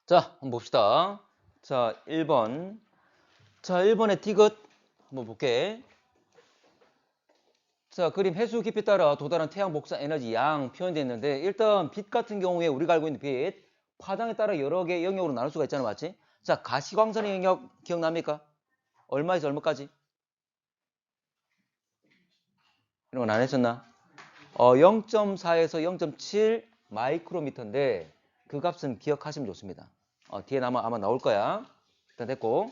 자, 한번 봅시다. 자, 1번. 자, 1번의 디귿 한번 볼게. 자, 그림 해수 깊이 따라 도달한 태양 복사 에너지 양 표현되어 있는데 일단 빛 같은 경우에 우리가 알고 있는 빛 파장에 따라 여러 개 영역으로 나눌 수가 있잖아, 맞지? 자, 가시광선의 영역 기억납니까? 얼마에서 얼마까지? 이런 건 안 했었나? 0.4에서 0.7 마이크로미터인데 그 값은 기억하시면 좋습니다. 뒤에 아마 나올 거야. 일단 됐고.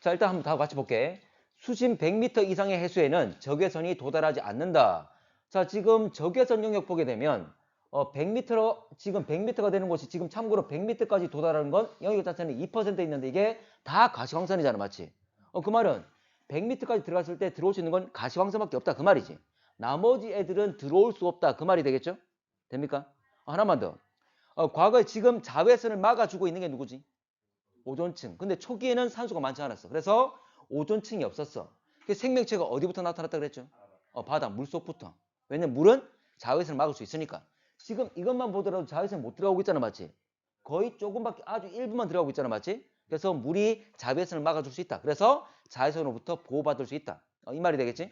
자, 일단 한번 다 같이 볼게. 수심 100m 이상의 해수에는 적외선이 도달하지 않는다. 자, 지금 적외선 영역 보게 되면 100m로 지금 100m가 되는 곳이 지금 참고로 100m까지 도달하는 건 영역 자체는 2% 있는데 이게 다 가시광선이잖아, 맞지? 그 말은 100m까지 들어갔을 때 들어올 수 있는 건 가시광선밖에 없다 그 말이지. 나머지 애들은 들어올 수 없다 그 말이 되겠죠? 됩니까? 하나만 더. 과거에 지금 자외선을 막아주고 있는 게 누구지? 오존층. 근데 초기에는 산소가 많지 않았어. 그래서 오존층이 없었어. 그 생명체가 어디부터 나타났다 그랬죠? 바다, 물속부터. 왜냐면 물은 자외선을 막을 수 있으니까. 지금 이것만 보더라도 자외선 못 들어가고 있잖아, 맞지? 거의 조금밖에 아주 일부만 들어가고 있잖아, 맞지? 그래서 물이 자외선을 막아줄 수 있다. 그래서 자외선으로부터 보호받을 수 있다. 이 말이 되겠지?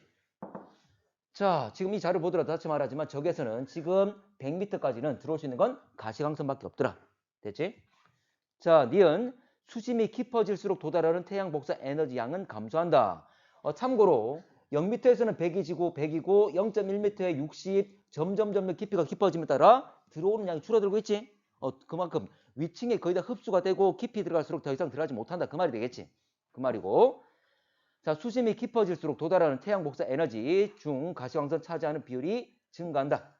자, 지금 이 자료 보더라도 다시 말하지만 적외선은 지금 100m까지는 들어올 수 있는 건 가시광선밖에 없더라. 됐지? 자, 니은 수심이 깊어질수록 도달하는 태양 복사 에너지 양은 감소한다. 참고로 0m에서는 100이지고 100이고 0.1m에 60, 점점 깊이가 깊어짐에 따라 들어오는 양이 줄어들고 있지. 그만큼 위층에 거의 다 흡수가 되고 깊이 들어갈수록 더 이상 들어가지 못한다. 그 말이 되겠지. 그 말이고. 자, 수심이 깊어질수록 도달하는 태양 복사 에너지 중 가시광선 차지하는 비율이 증가한다.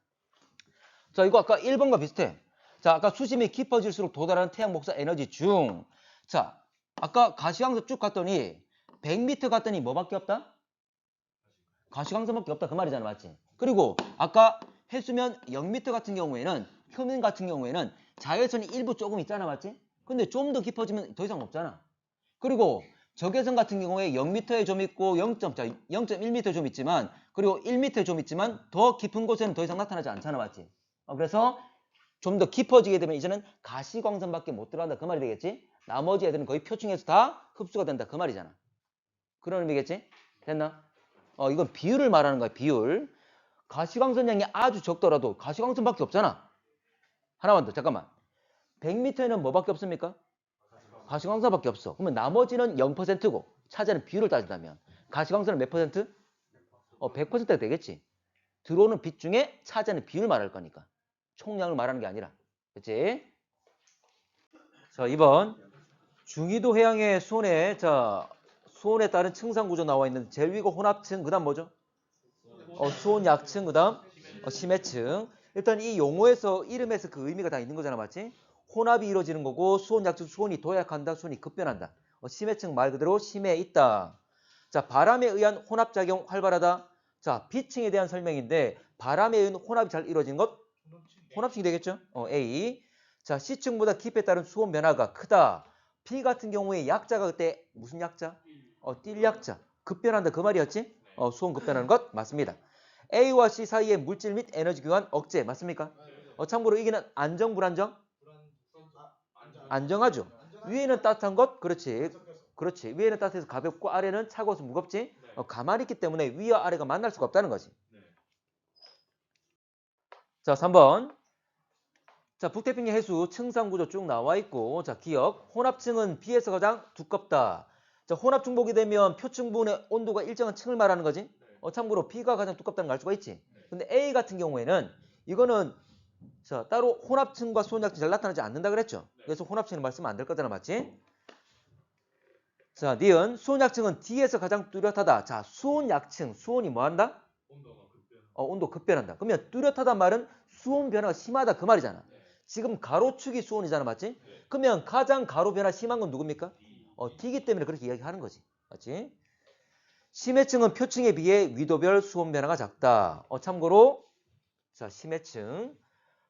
자, 이거 아까 1번과 비슷해. 자, 아까 수심이 깊어질수록 도달하는 태양 복사 에너지 중. 자, 아까 가시광선 쭉 갔더니 100m 갔더니 뭐밖에 없다? 가시광선밖에 없다 그 말이잖아, 맞지? 그리고 아까 해수면 0m 같은 경우에는 표면 같은 경우에는 자외선이 일부 조금 있잖아, 맞지? 근데 좀 더 깊어지면 더 이상 없잖아. 그리고 적외선 같은 경우에 0m에 좀 있고 0.1m에 좀 있지만 그리고 1m에 좀 있지만 더 깊은 곳에는 더 이상 나타나지 않잖아, 맞지? 그래서 좀 더 깊어지게 되면 이제는 가시광선밖에 못 들어간다 그 말이 되겠지? 나머지 애들은 거의 표층에서 다 흡수가 된다 그 말이잖아. 그런 의미겠지? 됐나? 이건 비율을 말하는 거야, 비율. 가시광선 양이 아주 적더라도 가시광선밖에 없잖아. 하나만 더, 잠깐만. 100m에는 뭐밖에 없습니까? 가시광선밖에 없어. 그러면 나머지는 0%고 차지하는 비율을 따진다면 가시광선은 몇 퍼센트? 100%가 되겠지. 들어오는 빛 중에 차지하는 비율을 말할 거니까. 총량을 말하는 게 아니라. 그치? 자, 2번. 중위도 해양의 수온에, 자, 수온에 따른 층상 구조 나와 있는 제일 위가 혼합층, 그 다음 뭐죠? 수온 약층, 그 다음 심해층. 일단 이 용어에서, 이름에서 그 의미가 다 있는 거잖아, 맞지? 혼합이 이루어지는 거고, 수온 약층, 수온이 도약한다, 수온이 급변한다. 심해층 말 그대로 심해에 있다. 자, 바람에 의한 혼합작용 활발하다. 자, 비층에 대한 설명인데, 바람에 의한 혼합이 잘 이루어지는 것? 혼합층이 되겠죠? A. 자, C층보다 깊이에 따른 수온 변화가 크다. B 같은 경우에 약자가 그때 무슨 약자? 띨 약자. 급변한다 그 말이었지? 수온 급변하는 것 맞습니다. A와 C 사이의 물질 및 에너지 교환 억제 맞습니까? 참고로 이게는 안정 불안정? 안정하죠. 위에는 따뜻한 것? 그렇지. 그렇지. 위에는 따뜻해서 가볍고 아래는 차가워서 무겁지? 가만히 있기 때문에 위와 아래가 만날 수가 없다는 거지. 자, 3번. 자, 북태평양 해수 층상 구조 쭉 나와 있고, 자, 기억. 혼합층은 B에서 가장 두껍다. 자, 혼합층 보게 되면 표층 부분의 온도가 일정한 층을 말하는 거지. 참고로 B가 가장 두껍다는 걸 알 수가 있지. 근데 A 같은 경우에는 이거는 자, 따로 혼합층과 수온약층 잘 나타나지 않는다 그랬죠. 그래서 혼합층을 말씀은 안 될 거잖아, 맞지? 자, 니은 수온약층은 D에서 가장 뚜렷하다. 자, 수온약층, 수온이 뭐한다? 온도 급변한다. 그러면 뚜렷하다 말은 수온 변화가 심하다 그 말이잖아. 지금 가로축이 수온이잖아, 맞지? 그러면 가장 가로 변화 심한 건 누굽니까? T이기 때문에 그렇게 이야기하는 거지, 맞지? 심해층은 표층에 비해 위도별 수온 변화가 작다. 참고로 자, 심해층.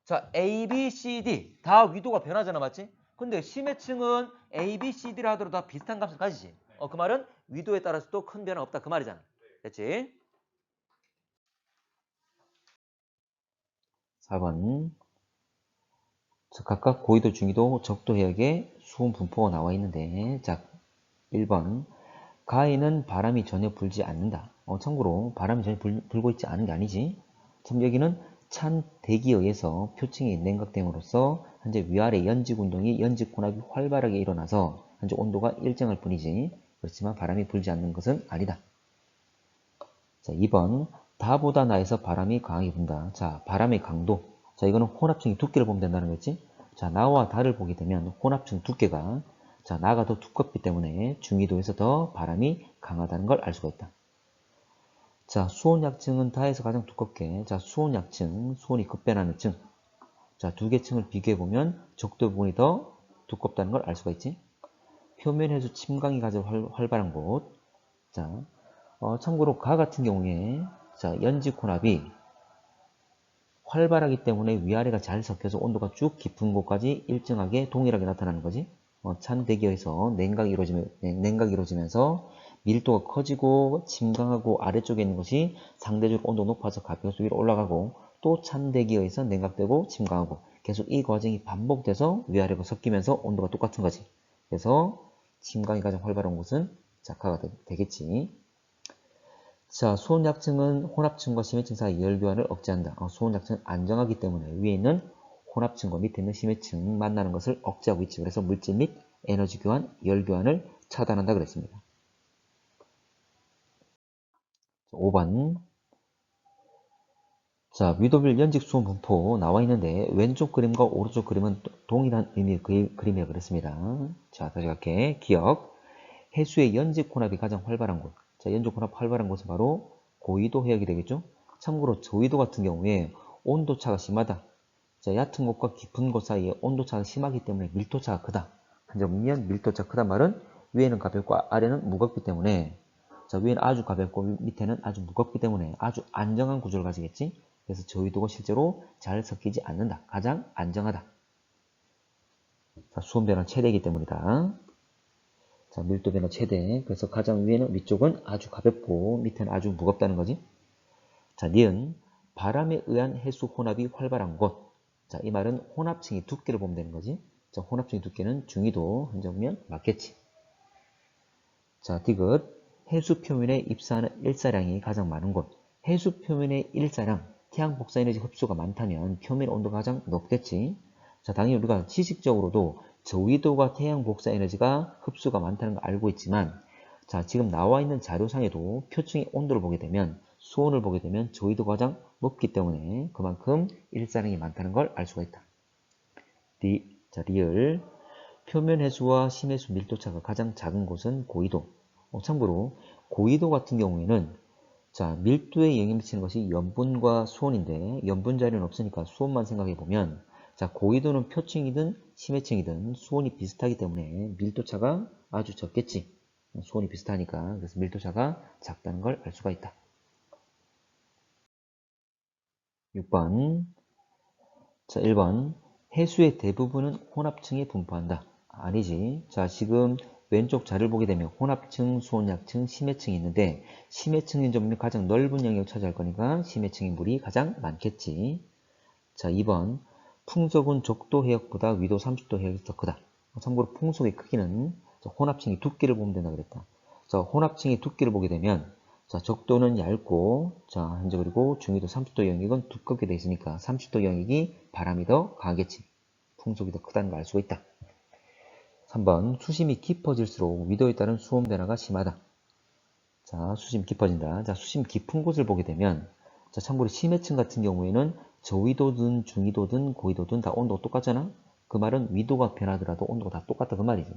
자, A, B, C, D 다 위도가 변하잖아, 맞지? 근데 심해층은 A, B, C, D라 하더라도 다 비슷한 값을 가지지. 그 말은 위도에 따라서도 큰 변화 없다 그 말이잖아. 됐지? 4번. 자, 각각 고위도, 중위도, 적도 해역의 수온 분포가 나와 있는데, 자, 1번. 가에는 바람이 전혀 불지 않는다. 참고로 바람이 전혀 불고 있지 않은 게 아니지. 참 여기는 찬 대기에 의해서 표층이 냉각됨으로써 현재 위아래 연직 운동이 연직 혼합이 활발하게 일어나서 현재 온도가 일정할 뿐이지. 그렇지만 바람이 불지 않는 것은 아니다. 자, 2번. 다보다 나에서 바람이 강하게 분다. 자, 바람의 강도. 자, 이거는 혼합층의 두께를 보면 된다는 거지. 자, 나와 다를 보게 되면 혼합층 두께가 자, 나가 더 두껍기 때문에 중위도에서 더 바람이 강하다는 걸 알 수가 있다. 자, 수온약층은 다에서 가장 두껍게. 자, 수온약층, 수온이 급변하는 층. 자, 두 개 층을 비교해보면 적도 부분이 더 두껍다는 걸 알 수가 있지. 표면해수 침강이 가장 활발한 곳. 자, 참고로 가 같은 경우에 자, 연직 혼합이 활발하기 때문에 위아래가 잘 섞여서 온도가 쭉 깊은 곳까지 일정하게 동일하게 나타나는 거지. 찬 대기에서 냉각이 이루어지면서 밀도가 커지고 침강하고 아래쪽에 있는 것이 상대적으로 온도가 높아서 가벼워서 위로 올라가고 또 찬 대기에서 냉각되고 침강하고 계속 이 과정이 반복돼서 위아래가 섞이면서 온도가 똑같은 거지. 그래서 침강이 가장 활발한 곳은 자가가 되겠지. 자, 수온약층은 혼합층과 심해층 사이 열교환을 억제한다. 수온약층은 안정하기 때문에 위에 있는 혼합층과 밑에 있는 심해층 만나는 것을 억제하고 있지. 그래서 물질 및 에너지 교환, 열 교환을 차단한다 그랬습니다. 5번. 자, 위도별 연직 수온 분포 나와 있는데 왼쪽 그림과 오른쪽 그림은 동일한 의미의 그림이라고 그랬습니다. 자, 다시 갈게. 기억. 해수의 연직 혼합이 가장 활발한 곳. 자, 연직 혼합 활발한 곳은 바로 고위도 해역이 되겠죠. 참고로 저위도 같은 경우에 온도차가 심하다. 자, 얕은 곳과 깊은 곳 사이에 온도차가 심하기 때문에 밀도차가 크다. 한정면 밀도차가 크단 말은 위에는 가볍고 아래는 무겁기 때문에 자, 위에는 아주 가볍고 밑에는 아주 무겁기 때문에 아주 안정한 구조를 가지겠지. 그래서 저위도가 실제로 잘 섞이지 않는다. 가장 안정하다. 자, 수온 변화 최대이기 때문이다. 자, 밀도 변화 최대. 그래서 가장 위에는 위쪽은 아주 가볍고 밑에는 아주 무겁다는 거지. 자, 니은 바람에 의한 해수 혼합이 활발한 곳. 자, 이 말은 혼합층의 두께를 보면 되는 거지. 자, 혼합층의 두께는 중위도 한정면 맞겠지. 자, 디귿 해수 표면에 입사하는 일사량이 가장 많은 곳. 해수 표면의 일사량, 태양 복사 에너지 흡수가 많다면 표면 온도가 가장 높겠지. 자, 당연히 우리가 지식적으로도 저위도가 태양 복사 에너지가 흡수가 많다는 걸 알고 있지만 자, 지금 나와 있는 자료상에도 표층의 온도를 보게 되면 수온을 보게 되면 저위도가 가장 높기 때문에 그만큼 일사량이 많다는 걸 알 수가 있다. 자, 리을 표면 해수와 심해수 밀도차가 가장 작은 곳은 고위도. 참고로 고위도 같은 경우에는 자, 밀도에 영향을 미치는 것이 염분과 수온인데 염분 자료는 없으니까 수온만 생각해 보면 자, 고위도는 표층이든 심해층이든 수온이 비슷하기 때문에 밀도차가 아주 적겠지. 수온이 비슷하니까 그래서 밀도차가 작다는 걸 알 수가 있다. 6번. 자, 1번. 해수의 대부분은 혼합층에 분포한다. 아니지. 자, 지금 왼쪽 자료를 보게 되면 혼합층, 수온약층, 심해층이 있는데 심해층인 점이 가장 넓은 영역을 차지할 거니까 심해층의 물이 가장 많겠지. 자, 2번. 풍속은 적도 해역보다 위도 30도 해역이 더 크다. 참고로 풍속의 크기는 혼합층의 두께를 보면 된다 그랬다. 자, 혼합층의 두께를 보게 되면 자, 적도는 얇고 자, 현재 그리고 중위도 30도 영역은 두껍게 되어 있으니까 30도 영역이 바람이 더 강하겠지. 풍속이 더 크다는 걸 알 수가 있다. 3번. 수심이 깊어질수록 위도에 따른 수온 변화가 심하다. 자, 수심 깊어진다. 자, 수심 깊은 곳을 보게 되면 자, 참고로 심해층 같은 경우에는 저위도든 중위도든 고위도든 다 온도가 똑같잖아. 그 말은 위도가 변하더라도 온도가 다 똑같다 그 말이지.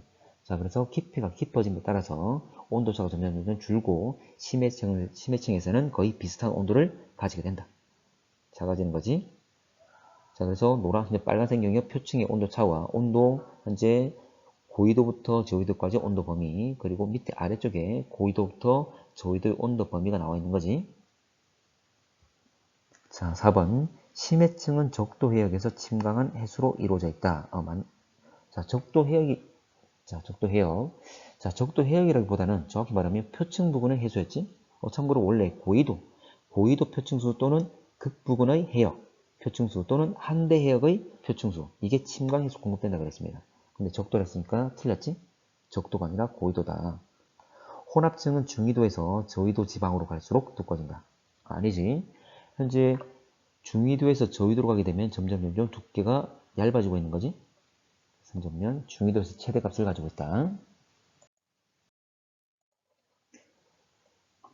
자, 그래서 깊이가 깊어짐에 따라서 온도차가 점점 줄고 심해층에서는 거의 비슷한 온도를 가지게 된다. 작아지는 거지. 자, 그래서 노란, 빨간색 영역 표층의 온도차와 온도 현재 고위도부터 저위도까지 온도 범위 그리고 밑에 아래쪽에 고위도부터 저위도의 온도 범위가 나와 있는 거지. 자, 4번. 심해층은 적도 해역에서 침강한 해수로 이루어져 있다. 자, 적도 해역. 자, 적도 해역이라기보다는 정확히 말하면 표층 부근의 해수였지. 참고로 원래 고위도 표층수 또는 극부근의 해역, 표층수 또는 한대 해역의 표층수. 이게 침강 해수 공급된다 그랬습니다. 근데 적도를 했으니까 틀렸지? 적도가 아니라 고위도다. 혼합층은 중위도에서 저위도 지방으로 갈수록 두꺼워진다. 아니지. 현재 중위도에서 저위도로 가게 되면 점점 두께가 얇아지고 있는 거지. 점점 중위도에서 최대값을 가지고 있다.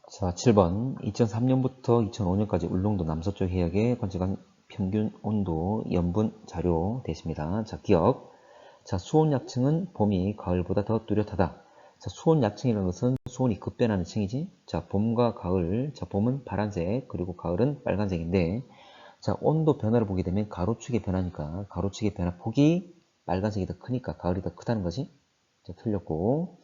자, 7번. 2003년부터 2005년까지 울릉도 남서쪽 해역의 관측한 평균 온도 연분 자료 되십니다. 자, 기억. 자, 수온 약층은 봄이 가을보다 더 뚜렷하다. 자, 수온 약층이라는 것은 수온이 급변하는 층이지. 자, 봄과 가을. 자, 봄은 파란색, 그리고 가을은 빨간색인데, 자, 온도 변화를 보게 되면 가로축의 변화니까, 가로축의 변화 폭이 빨간색이 더 크니까 가을이 더 크다는 거지. 자, 틀렸고.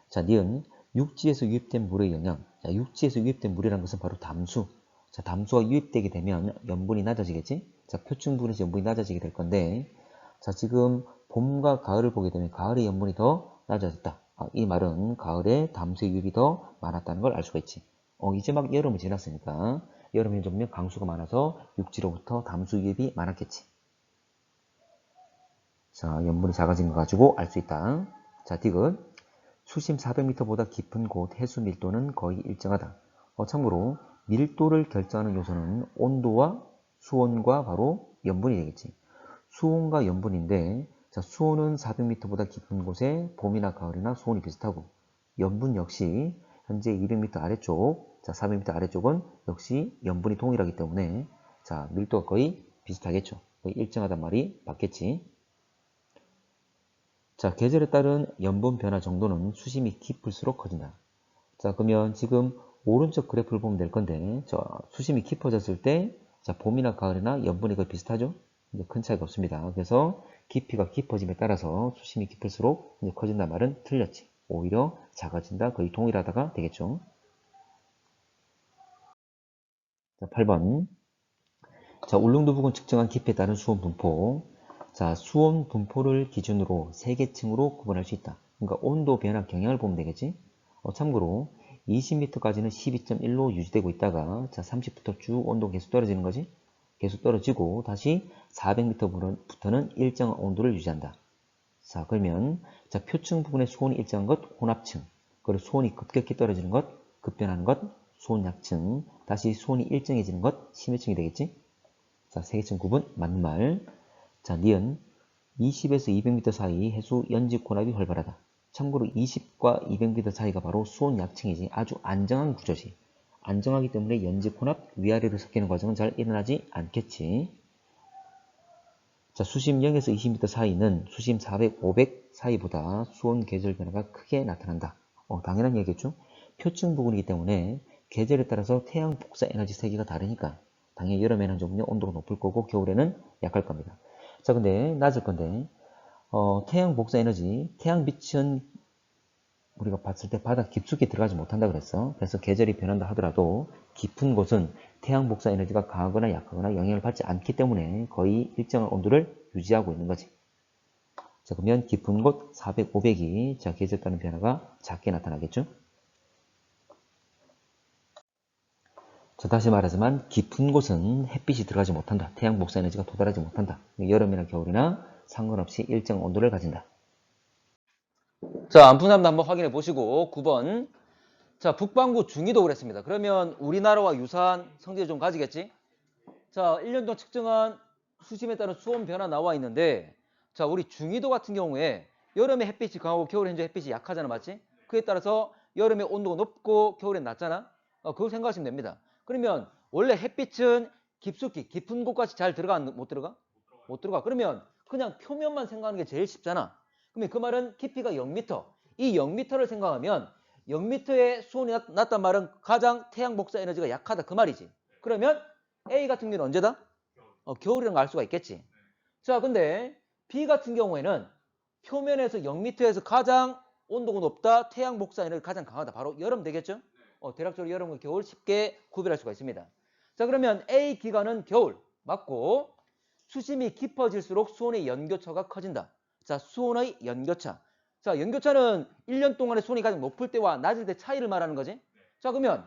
자, 니은. 육지에서 유입된 물의 영향. 자, 육지에서 유입된 물이라는 것은 바로 담수. 자, 담수가 유입되게 되면 염분이 낮아지겠지? 자, 표층 부분에서 염분이 낮아지게 될 건데, 자, 지금 봄과 가을을 보게 되면 가을의 염분이 더 낮아졌다. 이 말은 가을에 담수의 유입이 더 많았다는 걸 알 수가 있지. 이제 막 여름이 지났으니까 여름이 좀 강수가 많아서 육지로부터 담수 유입이 많았겠지. 자, 염분이 작아진 거 가지고 알 수 있다. 자, 디귿. 수심 400m보다 깊은 곳 해수 밀도는 거의 일정하다. 참고로 밀도를 결정하는 요소는 온도와 수온과 바로 염분이 되겠지. 수온과 염분인데, 자, 수온은 400m보다 깊은 곳에 봄이나 가을이나 수온이 비슷하고, 염분 역시 현재 200m 아래쪽, 자, 400m 아래쪽은 역시 염분이 동일하기 때문에, 자, 밀도가 거의 비슷하겠죠. 거의 일정하단 말이 맞겠지. 자, 계절에 따른 염분 변화 정도는 수심이 깊을수록 커진다. 자, 그러면 지금 오른쪽 그래프를 보면 될 건데, 수심이 깊어졌을 때, 자, 봄이나 가을이나 염분이 거의 비슷하죠? 이제 큰 차이가 없습니다. 그래서 깊이가 깊어짐에 따라서 수심이 깊을수록 이제 커진다는 말은 틀렸지. 오히려 작아진다, 거의 동일하다가 되겠죠. 자, 8번. 자, 울릉도 부근 측정한 깊이에 따른 수온 분포. 자, 수온 분포를 기준으로 세 개 층으로 구분할 수 있다. 그러니까 온도 변화 경향을 보면 되겠지. 참고로 20m까지는 12.1로 유지되고 있다가, 자, 30부터 쭉 온도가 계속 떨어지는 거지. 계속 떨어지고 다시 400m부터는 일정한 온도를 유지한다. 자, 그러면 자, 표층 부분의 수온이 일정한 것 혼합층, 그리고 수온이 급격히 떨어지는 것 급변하는 것 수온 약층, 다시 수온이 일정해지는 것 심해층이 되겠지. 자, 세 개층 구분 맞는 말. 자, 니은. 20에서 200m 사이 해수 연직 혼합이 활발하다. 참고로 20과 200m 사이가 바로 수온 약층이지. 아주 안정한 구조지. 안정하기 때문에 연직 혼합 위아래로 섞이는 과정은 잘 일어나지 않겠지. 자, 수심 0에서 20m 사이는 수심 400, 500 사이보다 수온 계절 변화가 크게 나타난다. 당연한 얘기겠죠. 표층 부분이기 때문에 계절에 따라서 태양 복사 에너지 세기가 다르니까 당연히 여름에는 좀 온도가 높을 거고 겨울에는 약할 겁니다. 자, 근데 낮을 건데 태양 복사 에너지, 태양빛은 우리가 봤을 때 바다 깊숙이 들어가지 못한다 그랬어. 그래서 계절이 변한다 하더라도 깊은 곳은 태양 복사 에너지가 강하거나 약하거나 영향을 받지 않기 때문에 거의 일정한 온도를 유지하고 있는 거지. 자, 그러면 깊은 곳 400, 500이 자, 계절에 따른 변화가 작게 나타나겠죠. 자, 다시 말하지만 깊은 곳은 햇빛이 들어가지 못한다. 태양 복사 에너지가 도달하지 못한다. 여름이나 겨울이나 상관없이 일정 온도를 가진다. 자, 안 푼 사람도 한번 확인해 보시고 9번. 자, 북반구 중위도 그랬습니다. 그러면 우리나라와 유사한 성질을 좀 가지겠지? 자, 1년 동안 측정한 수심에 따른 수온 변화 나와 있는데, 자, 우리 중위도 같은 경우에 여름에 햇빛이 강하고 겨울에 현재 햇빛이 약하잖아, 맞지? 그에 따라서 여름에 온도가 높고 겨울엔 낮잖아? 그걸 생각하시면 됩니다. 그러면 원래 햇빛은 깊숙이, 깊은 곳까지 잘 들어가, 못 들어가? 못 들어가. 그러면 그냥 표면만 생각하는 게 제일 쉽잖아. 그러면 그 말은 깊이가 0m. 이 0m를 생각하면 0m의 수온이 낮단 말은 가장 태양 복사 에너지가 약하다 그 말이지. 그러면 A 같은 경우는 언제다? 겨울이라는 걸 알 수가 있겠지. 자, 근데 B 같은 경우에는 표면에서 0m에서 가장 온도가 높다, 태양 복사 에너지가 가장 강하다. 바로 여름 되겠죠? 대략적으로 여름과 겨울 쉽게 구별할 수가 있습니다. 자, 그러면 A 기간은 겨울 맞고, 수심이 깊어질수록 수온의 연교차가 커진다. 자, 수온의 연교차. 자, 연교차는 1년 동안의 수온이 가장 높을 때와 낮을 때 차이를 말하는 거지. 자, 그러면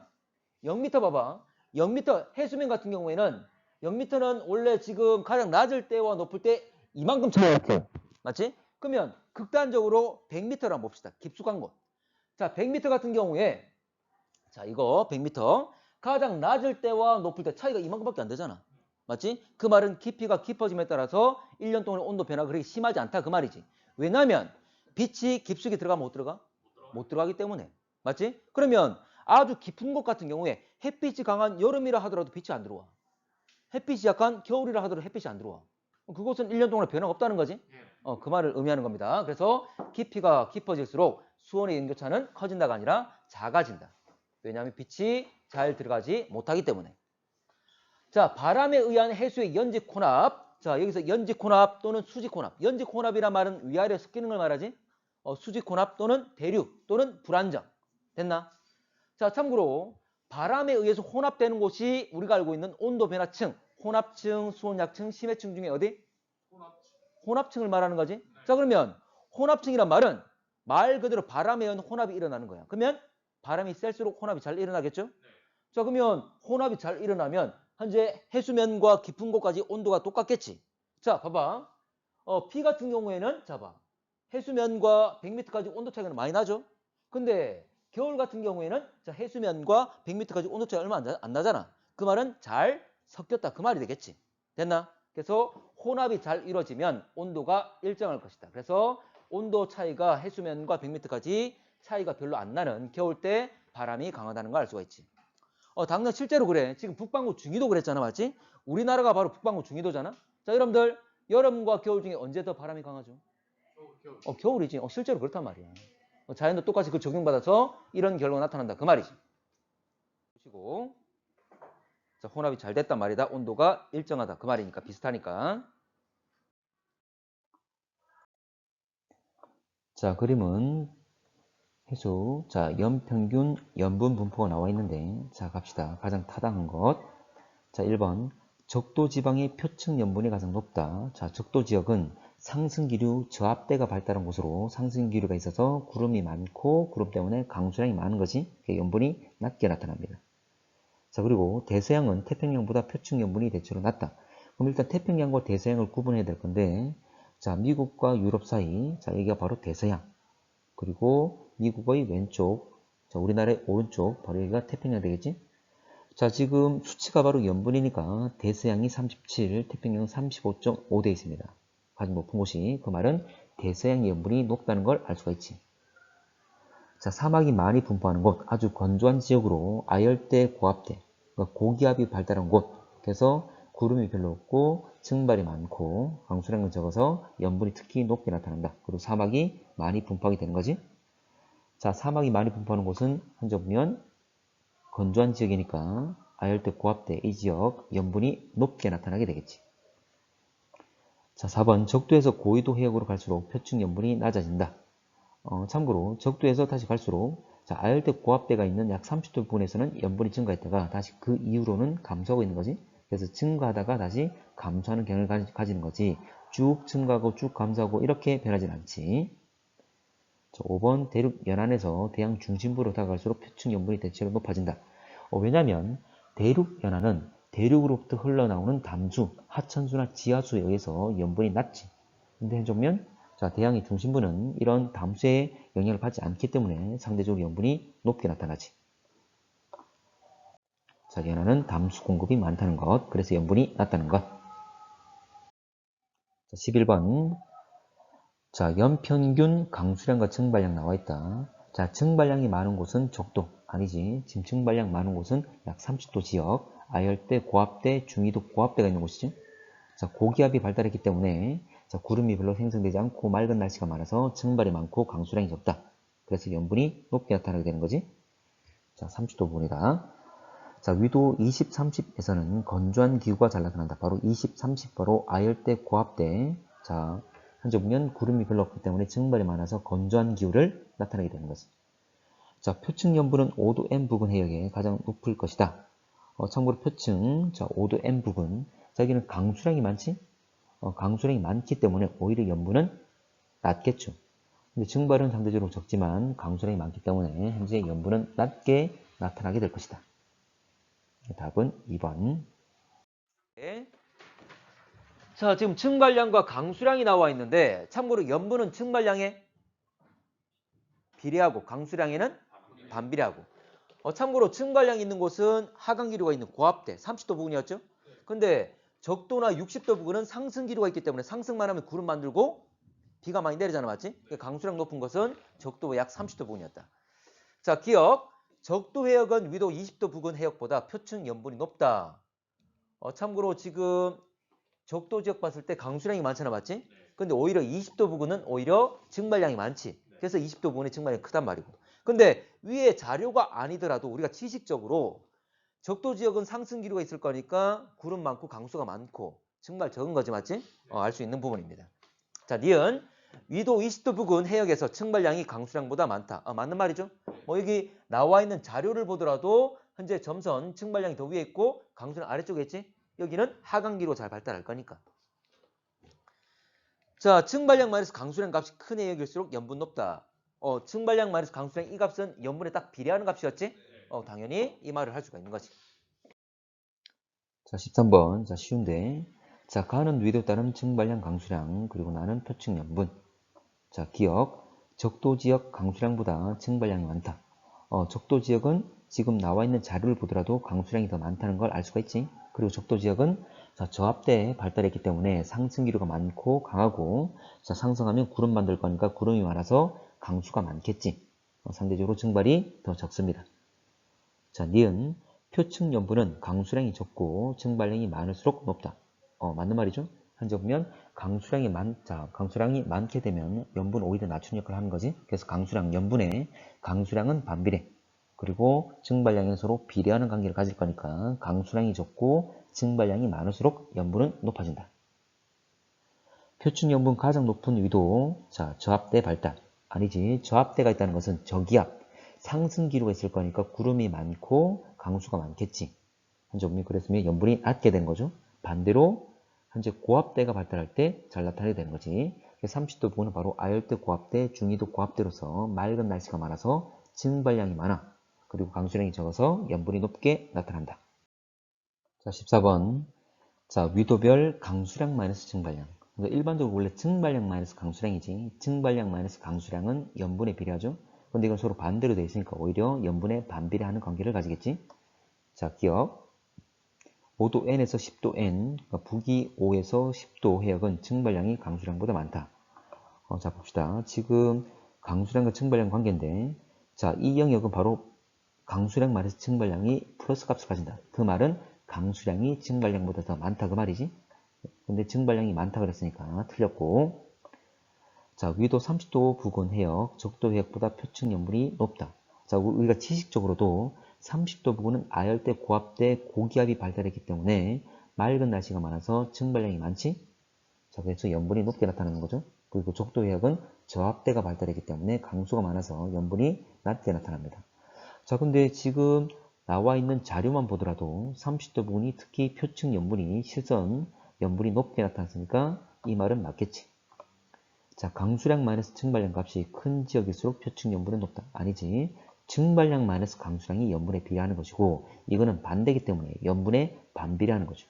0m 봐봐. 0m 해수면 같은 경우에는 0m는 원래 지금 가장 낮을 때와 높을 때 이만큼 차이가 있어. 맞지? 그러면 극단적으로 100m를 한번 봅시다. 깊숙한 곳. 자, 100m 같은 경우에 자, 이거 100m 가장 낮을 때와 높을 때 차이가 이만큼밖에 안 되잖아. 맞지? 그 말은 깊이가 깊어짐에 따라서 1년 동안의 온도 변화가 그렇게 심하지 않다 그 말이지. 왜냐면 빛이 깊숙이 들어가면 못 들어가? 못 들어가기 때문에. 맞지? 그러면 아주 깊은 곳 같은 경우에 햇빛이 강한 여름이라 하더라도 빛이 안 들어와. 햇빛이 약한 겨울이라 하더라도 햇빛이 안 들어와. 그것은 1년 동안에 변화가 없다는 거지. 그 말을 의미하는 겁니다. 그래서 깊이가 깊어질수록 수온의 연교차는 커진다가 아니라 작아진다. 왜냐하면 빛이 잘 들어가지 못하기 때문에. 자, 바람에 의한 해수의 연직 혼합. 자, 여기서 연직 혼합 또는 수직 혼합. 연직 혼합이란 말은 위아래 섞이는 걸 말하지. 수직 혼합 또는 대륙 또는 불안정. 됐나? 자, 참고로 바람에 의해서 혼합되는 곳이 우리가 알고 있는 온도 변화층, 혼합층, 수온약층, 심해층 중에 어디? 혼합층을 말하는 거지. 자, 그러면 혼합층이란 말은 말 그대로 바람에 의한 혼합이 일어나는 거야. 그러면 바람이 셀수록 혼합이 잘 일어나겠죠? 자, 그러면 혼합이 잘 일어나면 현재 해수면과 깊은 곳까지 온도가 똑같겠지. 자, 봐봐. 피 같은 경우에는 자 봐. 해수면과 100m까지 온도 차이가 많이 나죠? 근데 겨울 같은 경우에는 자, 해수면과 100m까지 온도 차이가 얼마 안 나잖아. 그 말은 잘 섞였다. 그 말이 되겠지. 됐나? 그래서 혼합이 잘 이루어지면 온도가 일정할 것이다. 그래서 온도 차이가 해수면과 100m까지 차이가 별로 안 나는 겨울 때 바람이 강하다는 걸 알 수가 있지. 당연 실제로 그래. 지금 북반구 중위도 그랬잖아. 맞지? 우리나라가 바로 북반구 중위도잖아. 자, 여러분들 여름과 겨울 중에 언제 더 바람이 강하죠? 겨울이지. 실제로 그렇단 말이야. 자연도 똑같이 그 적용받아서 이런 결과가 나타난다. 그 말이지. 보시고. 자, 혼합이 잘 됐단 말이다. 온도가 일정하다. 그 말이니까 비슷하니까. 자, 그림은 해수. 자, 연평균 염분 분포가 나와 있는데 자, 갑시다. 가장 타당한 것. 자, 1번. 적도 지방의 표층 염분이 가장 높다. 자, 적도 지역은 상승기류 저압대가 발달한 곳으로 상승기류가 있어서 구름이 많고 구름 때문에 강수량이 많은 것이 염분이 낮게 나타납니다. 자, 그리고 대서양은 태평양보다 표층 염분이 대체로 낮다. 그럼 일단 태평양과 대서양을 구분해야 될 건데 자, 미국과 유럽 사이. 자, 여기가 바로 대서양. 그리고 미국의 왼쪽. 자, 우리나라의 오른쪽. 바로 여기가 태평양 되겠지? 자, 지금 수치가 바로 염분이니까 대서양이 37, 태평양 35.5 돼 있습니다. 가장 높은 곳이. 그 말은 대서양 염분이 높다는 걸 알 수가 있지. 자, 사막이 많이 분포하는 곳, 아주 건조한 지역으로 아열대 고압대, 그러니까 고기압이 발달한 곳. 그래서 구름이 별로 없고 증발이 많고 강수량은 적어서 염분이 특히 높게 나타난다. 그리고 사막이 많이 분포하게 되는 거지. 자, 사막이 많이 분포하는 곳은 현재 보면 건조한 지역이니까 아열대 고압대 이 지역 염분이 높게 나타나게 되겠지. 자, 4번 적도에서 고위도 해역으로 갈수록 표층 염분이 낮아진다. 참고로 적도에서 다시 갈수록 자, 아열대 고압대가 있는 약 30도 부근에서는 염분이 증가했다가 다시 그 이후로는 감소하고 있는 거지. 그래서 증가하다가 다시 감소하는 경향을 가지는 거지. 쭉 증가하고 쭉 감소하고 이렇게 변하진 않지. 자, 5번 대륙 연안에서 대양 중심부로 다가갈수록 표층 염분이 대체로 높아진다. 왜냐하면 대륙 연안은 대륙으로부터 흘러나오는 담수, 하천수나 지하수에 의해서 염분이 낮지. 근데 현재 보면 자, 대양의 중심부는 이런 담수의 영향을 받지 않기 때문에 상대적으로 염분이 높게 나타나지. 자, 연안은 담수 공급이 많다는 것, 그래서 염분이 낮다는 것. 자, 11번. 자, 연평균 강수량과 증발량 나와 있다. 자, 증발량이 많은 곳은 적도, 아니지. 지금 증발량 많은 곳은 약 30도 지역, 아열대, 고압대, 중위도 고압대가 있는 곳이지. 자, 고기압이 발달했기 때문에 자, 구름이 별로 생성되지 않고 맑은 날씨가 많아서 증발이 많고 강수량이 적다. 그래서 염분이 높게 나타나게 되는 거지. 자, 30도 부분이다. 자, 위도 20, 30에서는 건조한 기후가 잘 나타난다. 바로 20, 30 바로 아열대, 고압대. 자, 현재 보면 구름이 별로 없기 때문에 증발이 많아서 건조한 기후를 나타내게 되는 거지. 자, 표층 염분은 5도 M 부근 해역에 가장 높을 것이다. 참고로 표층, 자, 5도 M 부근. 자, 여기는 강수량이 많지? 강수량이 많기 때문에 오히려 염분은 낮겠죠. 근데 증발은 상대적으로 적지만 강수량이 많기 때문에 현재 염분은 낮게 나타나게 될 것이다. 답은 2번. 자, 지금 증발량과 강수량이 나와 있는데 참고로 염분은 증발량에 비례하고 강수량에는 반비례하고. 참고로 증발량이 있는 곳은 하강기류가 있는 고압대 30도 부근이었죠. 근데 적도나 60도 부근은 상승기류가 있기 때문에 상승만 하면 구름 만들고 비가 많이 내리잖아, 맞지? 강수량 높은 것은 적도 약 30도 부근이었다. 자, 기억. 적도 해역은 위도 20도 부근 해역보다 표층 염분이 높다. 참고로 지금 적도 지역 봤을 때 강수량이 많잖아, 맞지? 근데 오히려 20도 부근은 오히려 증발량이 많지. 그래서 20도 부근의 증발량이 크단 말이고. 근데 위에 자료가 아니더라도 우리가 지식적으로 적도 지역은 상승 기류가 있을 거니까 구름 많고 강수가 많고 증발 적은 거지, 맞지? 알 수 있는 부분입니다. 자, 니은 위도 20도 부근 해역에서 증발량이 강수량보다 많다. 맞는 말이죠? 여기 나와 있는 자료를 보더라도 현재 점선 증발량이 더 위에 있고 강수량 아래쪽에 있지? 여기는 하강기로 잘 발달할 거니까. 자, 증발량 마이너스 강수량 값이 큰 해역일수록 염분 높다. 증발량 마이너스 강수량 이 값은 염분에 딱 비례하는 값이었지? 당연히 이 말을 할 수가 있는 거지. 자, 13번. 자, 쉬운데. 자, 가는 위도에 따른 증발량 강수량, 그리고 나는 표층 염분. 자, 기억. 적도 지역 강수량보다 증발량이 많다. 적도 지역은 지금 나와 있는 자료를 보더라도 강수량이 더 많다는 걸 알 수가 있지. 그리고 적도 지역은 자, 저압대에 발달했기 때문에 상승 기류가 많고 강하고, 자, 상승하면 구름 만들 거니까 구름이 많아서 강수가 많겠지. 상대적으로 증발이 더 적습니다. 자, 니은 표층 염분은 강수량이 적고 증발량이 많을수록 높다. 맞는 말이죠? 현재 보면 강수량이 많게 되면 염분 오히려 낮추는 역할을 하는 거지. 그래서 강수량, 염분의 강수량은 반비례. 그리고 증발량이 서로 비례하는 관계를 가질 거니까 강수량이 적고 증발량이 많을수록 염분은 높아진다. 표층 염분 가장 높은 위도, 자, 저압대 발달. 아니지, 저압대가 있다는 것은 저기압, 상승 기류가 있을 거니까 구름이 많고 강수가 많겠지. 현재 보면 그랬으면 염분이 낮게 되는 거죠. 반대로 현재 고압대가 발달할 때 잘 나타나게 되는 거지. 30도 부근은 바로 아열대 고압대, 중위도 고압대로서 맑은 날씨가 많아서 증발량이 많아. 그리고 강수량이 적어서 염분이 높게 나타난다. 자, 14번. 자, 위도별 강수량 마이너스 증발량. 그러니까 일반적으로 원래 증발량 마이너스 강수량이지. 증발량 마이너스 강수량은 염분에 비례하죠. 근데 이건 서로 반대로 되어 있으니까 오히려 염분에 반비례하는 관계를 가지겠지. 자, 기억. 5도 N에서 10도 N, 그러니까 북위 5에서 10도 해역은 증발량이 강수량보다 많다. 자, 봅시다. 지금 강수량과 증발량 관계인데, 자, 이 영역은 바로 강수량 마이너스 증발량이 플러스 값을 가진다. 그 말은 강수량이 증발량보다 더 많다 그 말이지. 근데 증발량이 많다 그랬으니까 틀렸고. 자, 위도 30도 부근 해역, 적도 해역보다 표층 염분이 높다. 자, 우리가 지식적으로도 30도 부근은 아열대, 고압대, 고기압이 발달했기 때문에 맑은 날씨가 많아서 증발량이 많지. 자, 그래서 염분이 높게 나타나는 거죠. 그리고 적도 해역은 저압대가 발달했기 때문에 강수가 많아서 염분이 낮게 나타납니다. 자, 근데 지금 나와 있는 자료만 보더라도 30도 부근이 특히 표층 염분이 실선 염분이 높게 나타났으니까 이 말은 맞겠지. 자, 강수량 마이너스 증발량 값이 큰 지역일수록 표층 염분은 높다. 아니지. 증발량 마이너스 강수량이 염분에 비례하는 것이고 이거는 반대이기 때문에 염분에 반비례하는 거죠.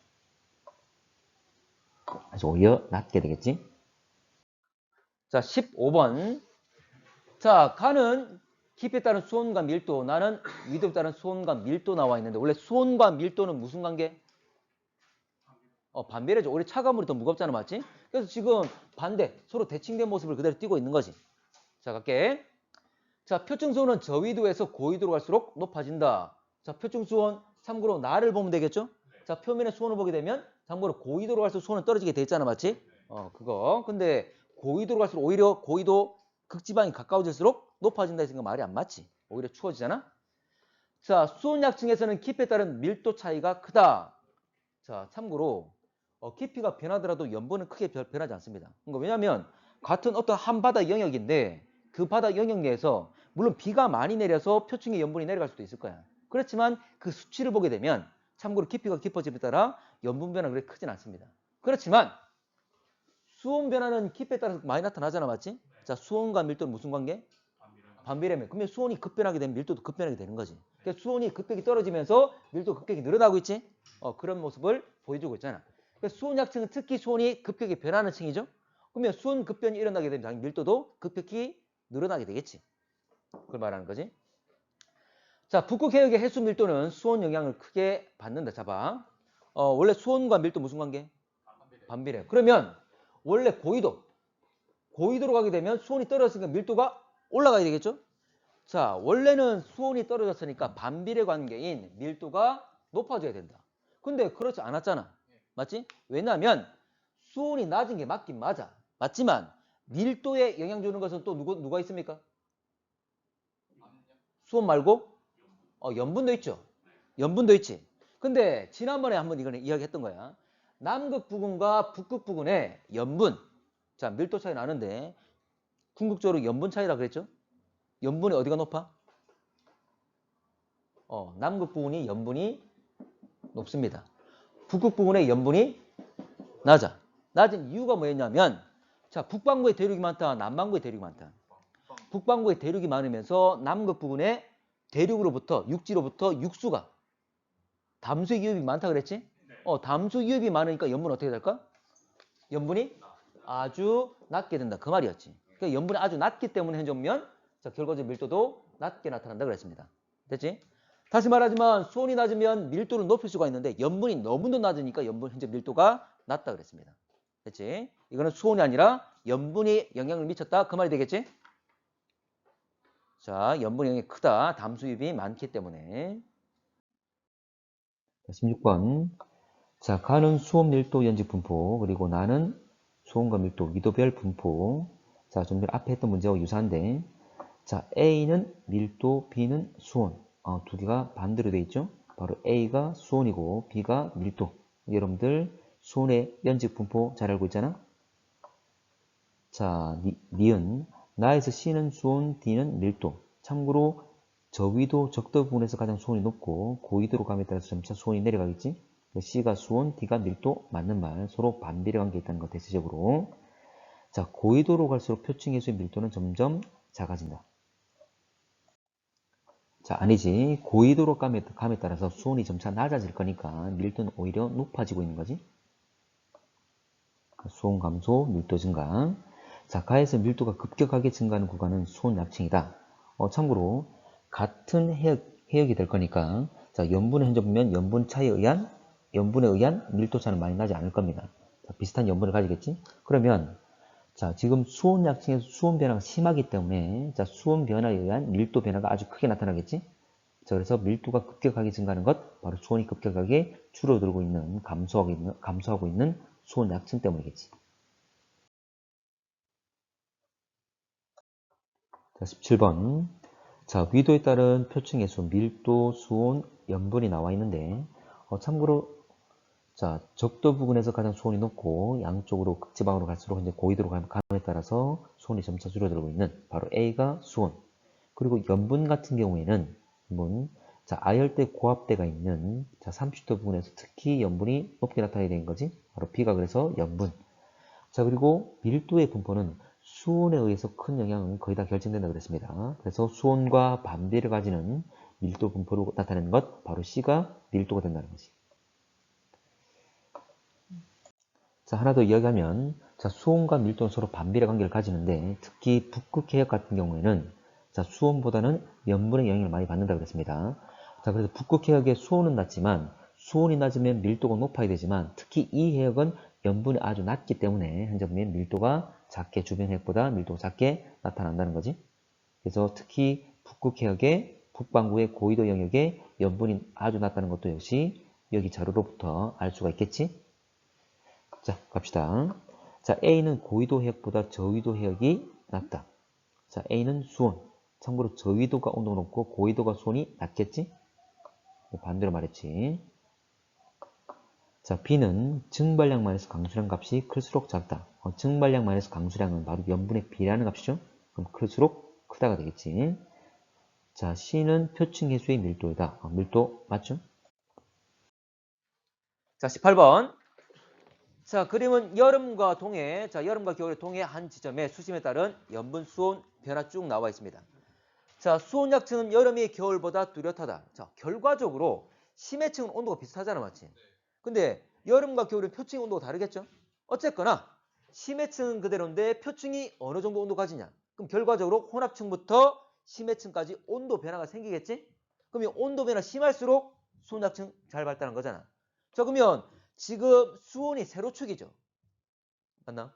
그래서 오히려 낮게 되겠지. 자, 15번. 자, 가는 깊이에 따른 수온과 밀도, 나는 위도에 따른 수온과 밀도 나와 있는데 원래 수온과 밀도는 무슨 관계? 반비례죠. 오히려 차가운 물이 더 무겁잖아, 맞지? 그래서 지금 반대, 서로 대칭된 모습을 그대로 띄고 있는 거지. 자, 갈게. 자, 표층수온은 저위도에서 고위도로 갈수록 높아진다. 자, 표층수온 참고로 나를 보면 되겠죠? 자, 표면의 수온을 보게 되면 참고로 고위도로 갈수록 수온은 떨어지게 돼 있잖아, 맞지? 그거. 근데 고위도로 갈수록 오히려 고위도 극지방이 가까워질수록 높아진다 했으니까 말이 안 맞지. 오히려 추워지잖아? 자, 수온약층에서는 깊이에 따른 밀도 차이가 크다. 자, 참고로 깊이가 변하더라도 염분은 크게 변하지 않습니다. 그러니까 왜냐하면 같은 어떤 한 바다 영역인데 그 바다 영역 내에서 물론 비가 많이 내려서 표층의 염분이 내려갈 수도 있을 거야. 그렇지만 그 수치를 보게 되면 참고로 깊이가 깊어짐에 따라 염분 변화가 그렇게 크진 않습니다. 그렇지만 수온 변화는 깊이에 따라서 많이 나타나잖아, 맞지? 자, 수온과 밀도는 무슨 관계? 반비례면. 그러면 수온이 급변하게 되면 밀도도 급변하게 되는 거지. 그러니까 수온이 급격히 떨어지면서 밀도가 급격히 늘어나고 있지? 그런 모습을 보여주고 있잖아. 그러니까 수온 약층은 특히 수온이 급격히 변하는 층이죠. 그러면 수온 급변이 일어나게 되면 당연히 밀도도 급격히 늘어나게 되겠지. 그걸 말하는 거지. 자, 북극 해역의 해수 밀도는 수온 영향을 크게 받는다. 잡아. 원래 수온과 밀도 무슨 관계? 반비례. 그러면 원래 고위도로 가게 되면 수온이 떨어졌으니까 밀도가 올라가야 되겠죠? 자, 원래는 수온이 떨어졌으니까 반비례 관계인 밀도가 높아져야 된다. 근데 그렇지 않았잖아. 맞지? 왜냐하면 수온이 낮은 게 맞긴 맞아. 맞지만 밀도에 영향 주는 것은 또 누가 있습니까? 수온 말고 염분도 있죠. 염분도 있지. 근데 지난번에 한번 이거는 이야기했던 거야. 남극 부근과 북극 부근의 염분. 자, 밀도 차이 나는데 궁극적으로 염분 차이라 그랬죠? 염분이 어디가 높아? 남극 부근이 염분이 높습니다. 북극 부근의 염분이 낮아. 낮은 이유가 뭐였냐면, 자, 북반구에 대륙이 많다, 남반구에 대륙이 많다. 북반구에 대륙이 많으면서 남극 부근에 대륙으로부터, 육지로부터 육수가, 담수 유입이 많다 그랬지? 담수 유입이 많으니까 염분은 어떻게 될까? 염분이 아주 낮게 된다. 그 말이었지. 그러니까 염분이 아주 낮기 때문에 현재 보면, 자, 결과적 밀도도 낮게 나타난다 그랬습니다. 됐지? 다시 말하지만 수온이 낮으면 밀도를 높일 수가 있는데 염분이 너무도 낮으니까 염분 현재 밀도가 낮다 그랬습니다. 됐지? 이거는 수온이 아니라 염분이 영향을 미쳤다. 그 말이 되겠지? 자, 염분의 영향이 크다. 담수 유입이 많기 때문에. 16번. 자, 가는 수온 밀도 연직 분포, 그리고 나는 수온과 밀도 위도별 분포. 자, 좀 전에 앞에 했던 문제와 유사한데, 자, A는 밀도, B는 수온. 두 개가 반대로 되어 있죠? 바로 A가 수온이고 B가 밀도. 여러분들 수온의 연직 분포 잘 알고 있잖아? 자, 니은 나에서 C는 수온, D는 밀도. 참고로 저위도, 적도 부분에서 가장 수온이 높고 고위도로 감에 따라서 점차 수온이 내려가겠지? C가 수온, D가 밀도 맞는 말. 서로 반비례 관계에 있다는 것 대체적으로. 자, 고위도로 갈수록 표층 해수의 밀도는 점점 작아진다. 자, 아니지. 고위도로 감에 따라서 수온이 점차 낮아질 거니까 밀도는 오히려 높아지고 있는 거지. 수온 감소, 밀도 증가. 자, 가에서 밀도가 급격하게 증가하는 구간은 수온 약층이다. 참고로 같은 해역이 될 거니까 자, 염분의 현재 보면 염분에 의한 밀도 차는 많이 나지 않을 겁니다. 자, 비슷한 염분을 가지겠지? 그러면 자, 지금 수온 약층에서 수온 변화가 심하기 때문에 자, 수온 변화에 의한 밀도 변화가 아주 크게 나타나겠지? 자, 그래서 밀도가 급격하게 증가하는 것, 바로 수온이 급격하게 줄어들고 있는, 감소하고 있는 수온 약층 때문이겠지. 자, 17번. 자, 위도에 따른 표층 해수, 밀도, 수온, 염분이 나와 있는데, 참고로, 자, 적도 부근에서 가장 수온이 높고, 양쪽으로 극지방으로 갈수록 이제 고위도로 감에 따라서 수온이 점차 줄어들고 있는, 바로 A가 수온. 그리고 염분 같은 경우에는, 자, 아열대 고압대가 있는, 자, 30도 부근에서 특히 염분이 높게 나타나게 된 거지. 바로 B가 그래서 염분. 자, 그리고 밀도의 분포는 수온에 의해서 큰 영향은 거의 다 결정된다 그랬습니다. 그래서 수온과 반비례를 가지는 밀도 분포로 나타내는 것, 바로 C가 밀도가 된다는 거지. 자, 하나 더 이야기하면, 자, 수온과 밀도는 서로 반비례 관계를 가지는데, 특히 북극 해역 같은 경우에는, 자, 수온보다는 염분의 영향을 많이 받는다 그랬습니다. 자, 그래서 북극 해역의 수온은 낮지만, 수온이 낮으면 밀도가 높아야 되지만, 특히 이 해역은 염분이 아주 낮기 때문에, 현재 보면 밀도가 작게, 주변 해역보다 밀도가 작게 나타난다는 거지. 그래서 특히 북극 해역의 북반구의 고위도 영역에 염분이 아주 낮다는 것도 역시 여기 자료로부터 알 수가 있겠지. 자, 갑시다. 자, A는 고위도 해역보다 저위도 해역이 낮다. 자, A는 수온. 참고로 저위도가 온도가 높고 고위도가 수온이 낮겠지? 반대로 말했지. 자, B는 증발량 마이너스 강수량 값이 클수록 작다. 증발량 마이너스 강수량은 바로 염분의 비례하는 값이죠? 그럼 클수록 크다가 되겠지. 자, C는 표층 해수의 밀도이다. 밀도 맞죠? 자, 18번. 자, 그림은 여름과 동해, 자, 여름과 겨울의 동해 한 지점에 수심에 따른 염분 수온 변화 쭉 나와 있습니다. 자, 수온 약층은 여름이 겨울보다 뚜렷하다. 자, 결과적으로 심해층은 온도가 비슷하잖아, 맞지? 근데 여름과 겨울은 표층의 온도가 다르겠죠? 어쨌거나 심해층은 그대로인데 표층이 어느 정도 온도 가지냐? 그럼 결과적으로 혼합층부터 심해층까지 온도 변화가 생기겠지? 그럼 이 온도 변화 심할수록 수온약층 잘 발달한 거잖아. 자, 그러면 지금 수온이 세로축이죠. 맞나?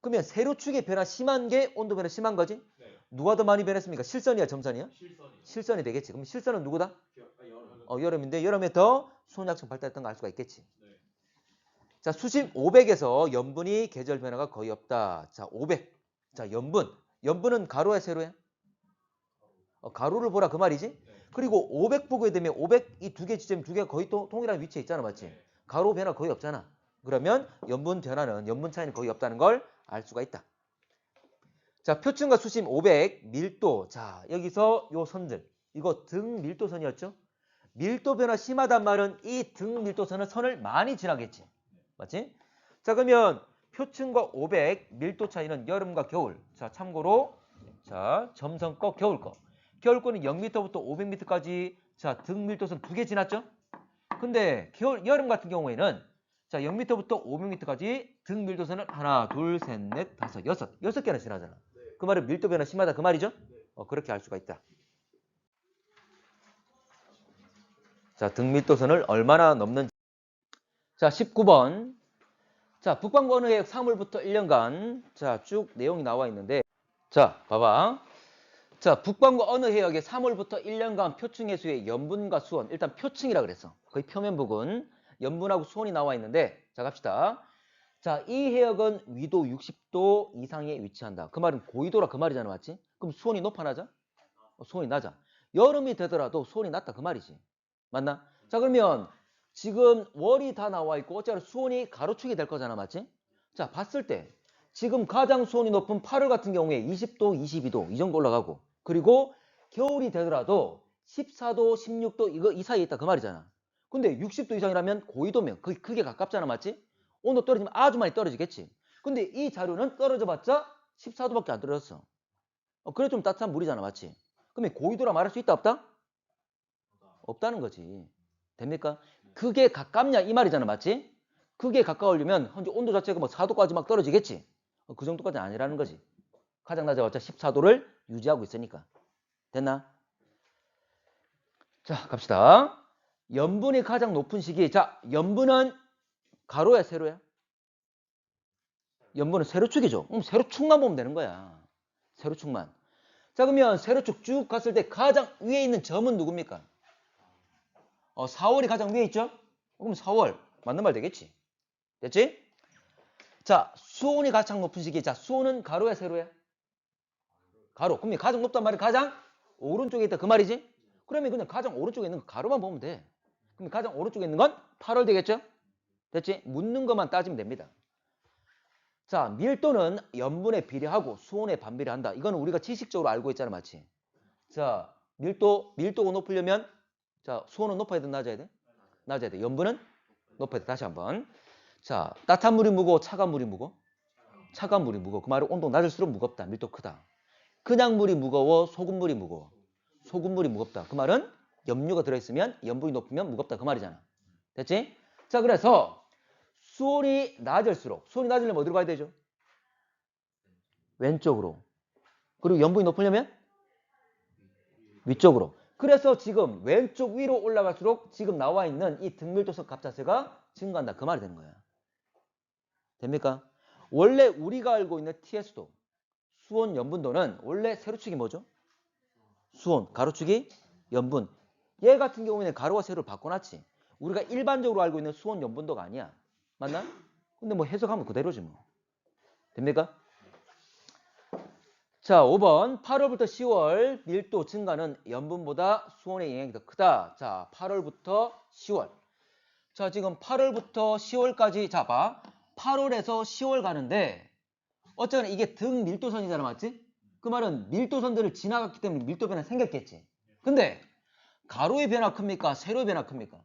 그러면 세로축의 변화 심한 게 온도 변화 심한 거지? 네. 누가 더 많이 변했습니까? 실선이야, 점선이야? 실선이. 실선이 되겠지. 그럼 실선은 누구다? 여름. 여름인데 여름에 더 수온약층 발달했던 거 알 수가 있겠지. 네. 자, 수심 500에서 염분이 계절 변화가 거의 없다. 자, 500. 자, 염분. 염분은 가로야, 세로야? 가로를 보라 그 말이지? 네. 그리고 500 보게 되면 500 이 두 개 지점 두 개가 거의 동일한 위치에 있잖아, 맞지? 네. 가로 변화 거의 없잖아. 그러면 염분 변화는 염분 차이는 거의 없다는 걸 알 수가 있다. 자, 표층과 수심 500, 밀도. 자, 여기서 요 선들. 이거 등 밀도선이었죠? 밀도 변화 심하단 말은 이 등 밀도선은 선을 많이 지나겠지. 맞지? 자, 그러면 표층과 500 밀도 차이는 여름과 겨울. 자, 참고로 자, 점선 거, 겨울 거. 겨울 거는 0m부터 500m까지 자, 등 밀도선 두 개 지났죠? 근데 여름 같은 경우에는 자, 0m부터 500m까지 등 밀도선은 하나, 둘, 셋, 넷, 다섯, 여섯 개나 지나잖아. 그 말은 밀도 변화 심하다 그 말이죠? 그렇게 알 수가 있다. 자, 등 밀도선을 얼마나 넘는지. 자, 19번. 자, 북반구 어느 해역 3월부터 1년간 자, 쭉 내용이 나와 있는데 자, 봐봐. 자, 북반구 어느 해역의 3월부터 1년간 표층해수의 염분과 수온. 일단 표층이라 그랬어. 거의 표면 부근. 염분하고 수온이 나와 있는데 자, 갑시다. 자, 이 해역은 위도 60도 이상에 위치한다. 그 말은 고위도라 그 말이잖아, 맞지? 그럼 수온이 높아 낮아? 수온이 낮아. 여름이 되더라도 수온이 낮다 그 말이지. 맞나? 자, 그러면 지금 월이 다 나와 있고 어차피 수온이 가로축이 될 거잖아, 맞지? 자, 봤을 때 지금 가장 수온이 높은 8월 같은 경우에 20도, 22도 이 정도 올라가고 그리고 겨울이 되더라도 14도, 16도 이거 이 사이에 있다 그 말이잖아. 근데 60도 이상이라면 고위도면 그게 가깝잖아, 맞지? 온도 떨어지면 아주 많이 떨어지겠지. 근데 이 자료는 떨어져봤자 14도밖에 안 떨어졌어. 그래 좀 따뜻한 물이잖아, 맞지? 그러면 고위도라 말할 수 있다 없다? 없다는 거지. 됩니까? 그게 가깝냐 이 말이잖아, 맞지? 그게 가까우려면 현재 온도 자체가 뭐 4도까지 막 떨어지겠지. 그 정도까지는 아니라는 거지. 가장 낮아봤자 14도를 유지하고 있으니까. 됐나? 자, 갑시다. 염분이 가장 높은 시기. 자, 염분은 가로야, 세로야? 염분은 세로축이죠. 세로축만 보면 되는 거야. 세로축만. 자, 그러면 세로축 쭉 갔을 때 가장 위에 있는 점은 누굽니까? 4월이 가장 위에 있죠? 그럼 4월. 맞는 말 되겠지? 됐지? 자, 수온이 가장 높은 시기. 자, 수온은 가로야, 세로야? 가로. 그러면 가장 높단 말이 가장 오른쪽에 있다. 그 말이지? 그러면 그냥 가장 오른쪽에 있는 거 가로만 보면 돼. 그럼 가장 오른쪽에 있는 건 8월 되겠죠? 됐지? 묻는 것만 따지면 됩니다. 자, 밀도는 염분에 비례하고 수온에 반비례한다. 이거는 우리가 지식적으로 알고 있잖아, 맞지? 자, 밀도가 높으려면 자, 수온은 높아야 돼, 낮아야 돼? 낮아야 돼. 염분은 높아야 돼. 다시 한번. 자, 따뜻한 물이 무거워, 차가운 물이 무거워? 차가운 물이 무거워. 그 말은 온도 낮을수록 무겁다. 밀도 크다. 그냥 물이 무거워, 소금물이 무거워? 소금물이 무겁다. 그 말은 염류가 들어있으면 염분이 높으면 무겁다. 그 말이잖아. 됐지? 자, 그래서 수온이 낮을수록 수온이 낮으려면 어디로 가야 되죠? 왼쪽으로. 그리고 염분이 높으려면 위쪽으로. 그래서 지금 왼쪽 위로 올라갈수록 지금 나와 있는 이 등밀도선 값자체가 증가한다. 그 말이 되는 거야. 됩니까? 원래 우리가 알고 있는 TS도 수온 염분도는 원래 세로축이 뭐죠? 수온, 가로축이 염분. 얘 같은 경우에는 가로와 세로를 바꿔놨지. 우리가 일반적으로 알고 있는 수온 염분도가 아니야. 맞나? 근데 뭐 해석하면 그대로지 뭐. 됩니까? 자, 5번. 8월부터 10월 밀도 증가는 염분보다 수온의 영향이 더 크다. 자, 8월부터 10월. 자, 지금 8월부터 10월까지 자, 봐. 8월에서 10월 가는데 어쨌거나 이게 등 밀도선이잖아, 맞지? 그 말은 밀도선들을 지나갔기 때문에 밀도 변화 생겼겠지. 근데 가로의 변화 큽니까? 세로의 변화 큽니까?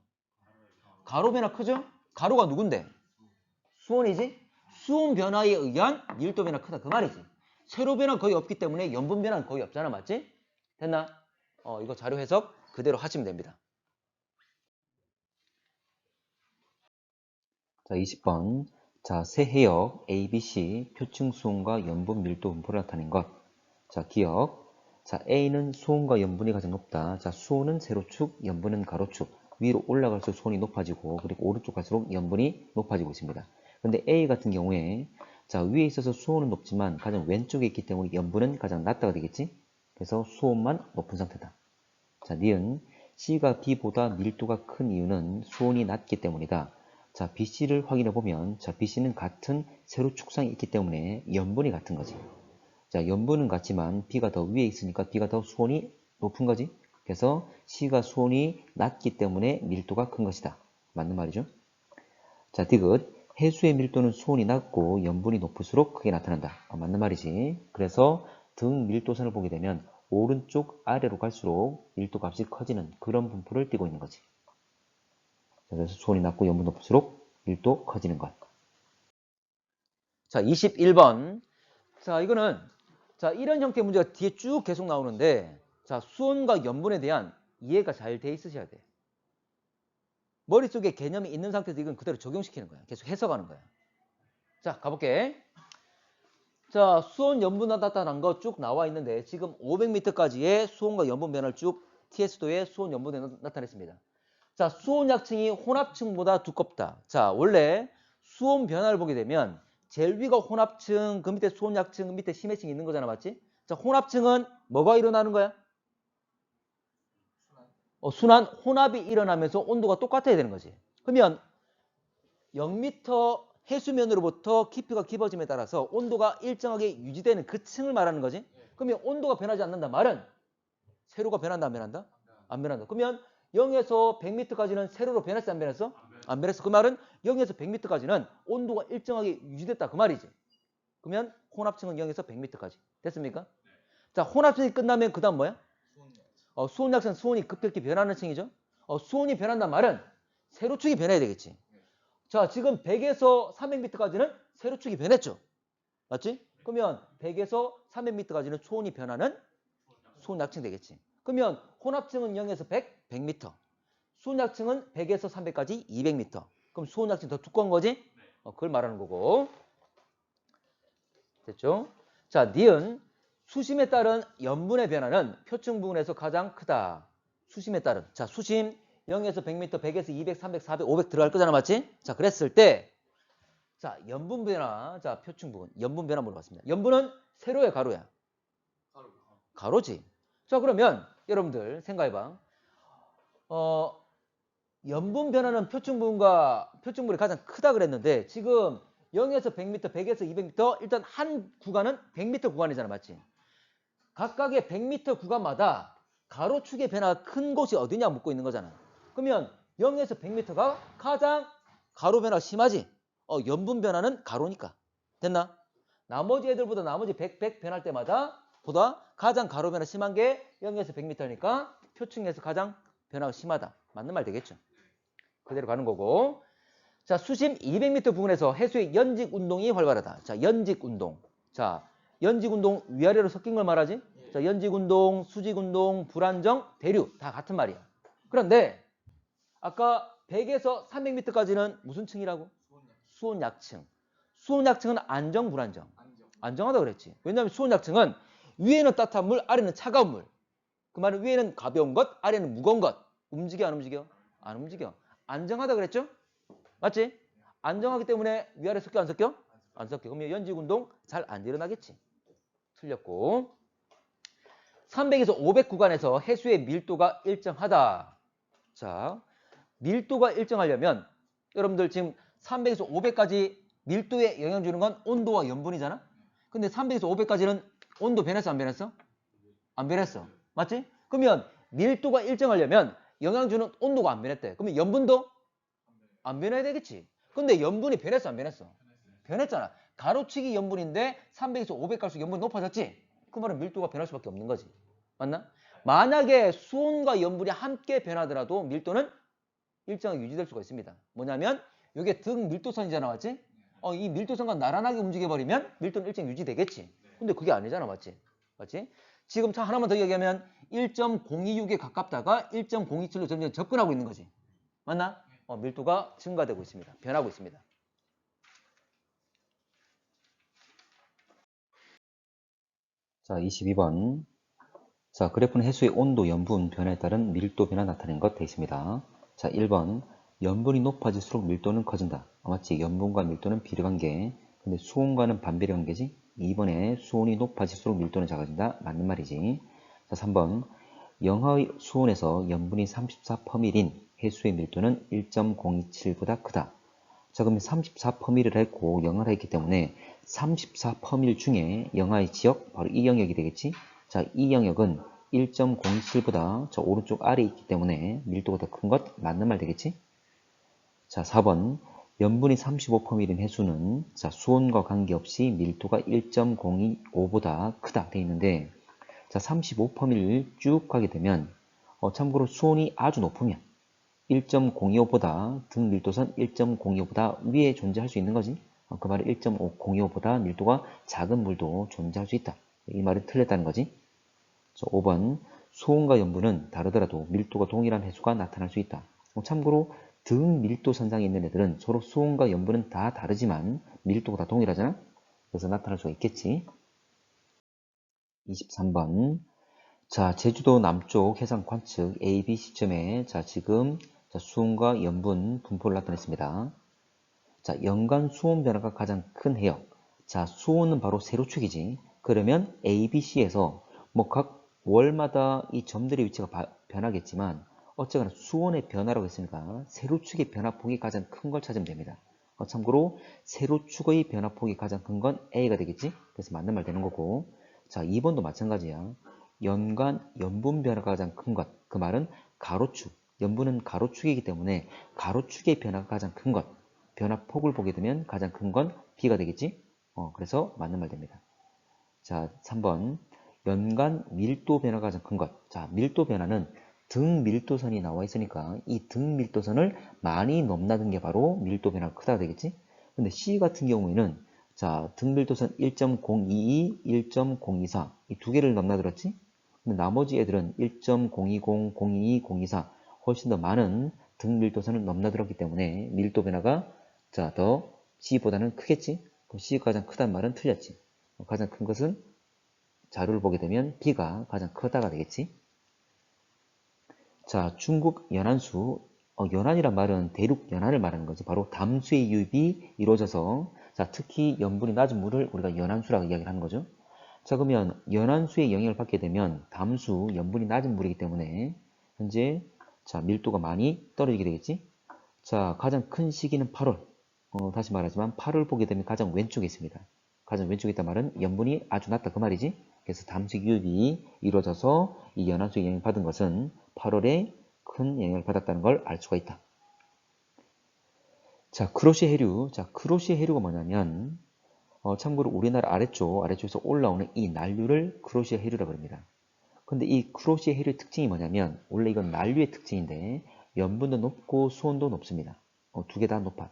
가로 변화 크죠? 가로가 누군데? 수온이지? 수온 변화에 의한 밀도 변화 크다 그 말이지. 세로 변화 거의 없기 때문에 염분 변화는 거의 없잖아, 맞지? 됐나? 이거 자료 해석 그대로 하시면 됩니다. 자, 20번. 자, 세 해역 ABC 표층 수온과 염분 밀도 분포를 나타낸 것. 자, 기억. 자, A는 수온과 염분이 가장 높다. 자, 수온은 세로축, 염분은 가로축. 위로 올라갈수록 수온이 높아지고, 그리고 오른쪽 갈수록 염분이 높아지고 있습니다. 근데 A 같은 경우에, 자, 위에 있어서 수온은 높지만 가장 왼쪽에 있기 때문에 염분은 가장 낮다가 되겠지? 그래서 수온만 높은 상태다. 자, 니은 C가 B보다 밀도가 큰 이유는 수온이 낮기 때문이다. 자, BC를 확인해 보면, 자, BC는 같은 세로축상이 있기 때문에 염분이 같은 거지. 자, 염분은 같지만 B가 더 위에 있으니까 B가 더 수온이 높은 거지. 그래서 C가 수온이 낮기 때문에 밀도가 큰 것이다. 맞는 말이죠. 자, 디귿. 해수의 밀도는 수온이 낮고 염분이 높을수록 크게 나타난다. 맞는 말이지. 그래서 등 밀도선을 보게 되면 오른쪽 아래로 갈수록 밀도 값이 커지는 그런 분포를 띠고 있는 거지. 자, 그래서 수온이 낮고 염분 높을수록 밀도 커지는 것. 자, 21번. 자, 이거는 자, 이런 형태의 문제가 뒤에 쭉 계속 나오는데, 자, 수온과 염분에 대한 이해가 잘 돼 있으셔야 돼. 머릿속에 개념이 있는 상태에서 이건 그대로 적용시키는 거야. 계속 해석하는 거야. 자, 가볼게. 자, 수온, 염분 나타난 거 쭉 나와 있는데 지금 500m까지의 수온과 염분 변화를 쭉 TS도의 수온, 염분에 나타냈습니다. 자, 수온 약층이 혼합층보다 두껍다. 자, 원래 수온 변화를 보게 되면 제일 위가 혼합층, 그 밑에 수온 약층, 그 밑에 심해층이 있는 거잖아, 맞지? 자, 혼합층은 뭐가 일어나는 거야? 순환 혼합이 일어나면서 온도가 똑같아야 되는 거지. 그러면 0m 해수면으로부터 깊이가 깊어짐에 따라서 온도가 일정하게 유지되는 그 층을 말하는 거지. 그러면 온도가 변하지 않는다 말은 세로가 변한다 안 변한다? 안 변한다. 그러면 0에서 100m까지는 세로로 변했어 안 변했어? 안 변했어. 그 말은 0에서 100m까지는 온도가 일정하게 유지됐다 그 말이지. 그러면 혼합층은 0에서 100m까지. 됐습니까? 자, 혼합층이 끝나면 그 다음 뭐야? 수온 약층은 수온이 급격히 변하는 층이죠. 수온이 변한단 말은 세로축이 변해야 되겠지. 자, 지금 100에서 300m까지는 세로축이 변했죠. 맞지? 그러면 100에서 300m까지는 수온이 변하는 수온 약층 되겠지. 그러면 혼합층은 0에서 100, 100m. 수온 약층은 100에서 300까지 200m. 그럼 수온 약층이 더 두꺼운 거지? 그걸 말하는 거고. 됐죠? 자, 니은 수심에 따른 염분의 변화는 표층 부분에서 가장 크다. 수심에 따른. 자, 수심 0에서 100m, 100에서 200, 300, 400, 500 들어갈 거잖아, 맞지? 자, 그랬을 때, 자, 염분 변화, 자, 표층 부분, 염분 변화 물어봤습니다. 염분은 세로야, 가로야? 가로지. 자, 그러면 여러분들 생각해봐. 염분 변화는 표층 부분과 표층 부분이 가장 크다 그랬는데 지금 0에서 100m, 100에서 200m 일단 한 구간은 100m 구간이잖아, 맞지? 각각의 100m 구간마다 가로축의 변화가 큰 곳이 어디냐 묻고 있는 거잖아. 그러면 0에서 100m가 가장 가로 변화가 심하지. 염분 변화는 가로니까. 됐나? 나머지 애들보다 나머지 100 변할 때마다 보다 가장 가로 변화 심한 게 0에서 100m니까 표층에서 가장 변화가 심하다. 맞는 말 되겠죠? 그대로 가는 거고. 자, 수심 200m 부근에서 해수의 연직 운동이 활발하다. 자, 연직 운동. 자, 연직 운동 위아래로 섞인 걸 말하지? 자, 연직 운동, 수직 운동, 불안정, 대류 다 같은 말이야. 그런데 아까 100에서 300m까지는 무슨 층이라고? 수온 약층. 수온 약층은 안정, 불안정? 안정하다 그랬지. 왜냐하면 수온 약층은 위에는 따뜻한 물, 아래는 차가운 물. 그 말은 위에는 가벼운 것, 아래는 무거운 것. 움직여 안 움직여? 안 움직여. 안정하다 그랬죠? 맞지? 안정하기 때문에 위아래 섞여 안 섞여? 안 섞여. 그러면 연직 운동 잘 안 일어나겠지. 틀렸고. 300에서 500 구간에서 해수의 밀도가 일정하다. 자, 밀도가 일정하려면 여러분들 지금 300에서 500까지 밀도에 영향 주는 건 온도와 염분이잖아. 근데 300에서 500까지는 온도 변했어 안 변했어? 안 변했어. 맞지? 그러면 밀도가 일정하려면 영향 주는 온도가 안 변했대. 그러면 염분도 안 변해야 되겠지. 근데 염분이 변했어 안 변했어? 변했잖아. 가로축이 염분인데 300에서 500 갈수록 염분이 높아졌지? 그 말은 밀도가 변할 수밖에 없는 거지. 맞나? 만약에 수온과 염분이 함께 변하더라도 밀도는 일정하게 유지될 수가 있습니다. 뭐냐면 이게 등 밀도선이잖아, 맞지? 이 밀도선과 나란하게 움직여버리면 밀도는 일정 유지되겠지. 근데 그게 아니잖아, 맞지? 맞지? 지금 하나만 더 얘기하면 1.026에 가깝다가 1.027로 점점 접근하고 있는 거지. 맞나? 밀도가 증가되고 있습니다. 변하고 있습니다. 자, 22번. 자, 그래프는 해수의 온도, 염분 변화에 따른 밀도 변화 나타낸 것 되어 있습니다. 자, 1번. 염분이 높아질수록 밀도는 커진다. 맞지? 염분과 밀도는 비례관계. 근데 수온과는 반비례 관계지? 2번에 수온이 높아질수록 밀도는 작아진다. 맞는 말이지. 자, 3번. 영하의 수온에서 염분이 34%인 해수의 밀도는 1.027보다 크다. 자, 그러면 34%를 했고 영하를 했기 때문에 34% 중에 영하의 지역, 바로 이 영역이 되겠지? 자, 이 영역은 1.027보다 저 오른쪽 아래에 있기 때문에 밀도가 더 큰 것 맞는 말 되겠지? 자, 4번. 염분이 35%인 해수는 자, 수온과 관계없이 밀도가 1.025보다 크다 되어 있는데 자, 35%를 쭉 가게 되면 참고로 수온이 아주 높으면 1.025보다 등 밀도선 1.025보다 위에 존재할 수 있는 거지. 그 말은 1.025보다 밀도가 작은 물도 존재할 수 있다. 이 말은 틀렸다는 거지. 5번. 수온과 염분은 다르더라도 밀도가 동일한 해수가 나타날 수 있다. 참고로 등 밀도 선상에 있는 애들은 서로 수온과 염분은 다 다르지만 밀도가 다 동일하잖아. 그래서 나타날 수가 있겠지. 23번. 자, 제주도 남쪽 해상 관측 A, B 시점에 자, 지금 수온과 염분 분포를 나타냈습니다. 자, 연간 수온 변화가 가장 큰 해역. 자, 수온은 바로 세로축이지. 그러면 A, B, C에서 뭐 각 월마다 이 점들의 위치가 변하겠지만 어쨌거나 수온의 변화라고 했으니까 세로축의 변화폭이 가장 큰 걸 찾으면 됩니다. 참고로 세로축의 변화폭이 가장 큰 건 A가 되겠지. 그래서 맞는 말 되는 거고. 자, 2번도 마찬가지야. 연간 염분 변화가 가장 큰 것. 그 말은 가로축. 염분은 가로축이기 때문에 가로축의 변화가 가장 큰 것. 변화폭을 보게 되면 가장 큰 건 B가 되겠지? 그래서 맞는 말 됩니다. 자, 3번. 연간 밀도 변화가 가장 큰 것. 자, 밀도 변화는 등 밀도선이 나와 있으니까 이 등 밀도선을 많이 넘나든 게 바로 밀도 변화가 크다 되겠지? 근데 C 같은 경우에는 자, 등 밀도선 1.022, 1.024 이 두 개를 넘나들었지? 근데 나머지 애들은 1.020, 022, 024 훨씬 더 많은 등 밀도선을 넘나들었기 때문에 밀도 변화가 자, 더 C보다는 크겠지? 그럼 C가 가장 크다는 말은 틀렸지. 가장 큰 것은 자료를 보게 되면 B가 가장 크다가 되겠지. 자, 중국 연안수. 연안이란 말은 대륙 연안을 말하는 거지. 바로 담수의 유입이 이루어져서 자, 특히 염분이 낮은 물을 우리가 연안수라고 이야기를 하는 거죠. 자, 그러면 연안수의 영향을 받게 되면 담수, 염분이 낮은 물이기 때문에 현재 자, 밀도가 많이 떨어지게 되겠지. 자, 가장 큰 시기는 8월. 다시 말하지만 8월 보게 되면 가장 왼쪽에 있습니다. 가장 왼쪽에 있단 말은 염분이 아주 낮다 그 말이지. 그래서 담수 유입이 이루어져서 이 연안수의 영향을 받은 것은 8월에 큰 영향을 받았다는 걸 알 수가 있다. 자, 크로시에 해류. 자, 크로시에 해류가 뭐냐면 참고로 우리나라 아래쪽에서 올라오는 이 난류를 크로시에 해류라고 합니다. 근데 이 크로시에 해류의 특징이 뭐냐면 원래 이건 난류의 특징인데 염분도 높고 수온도 높습니다. 두 개 다 높아.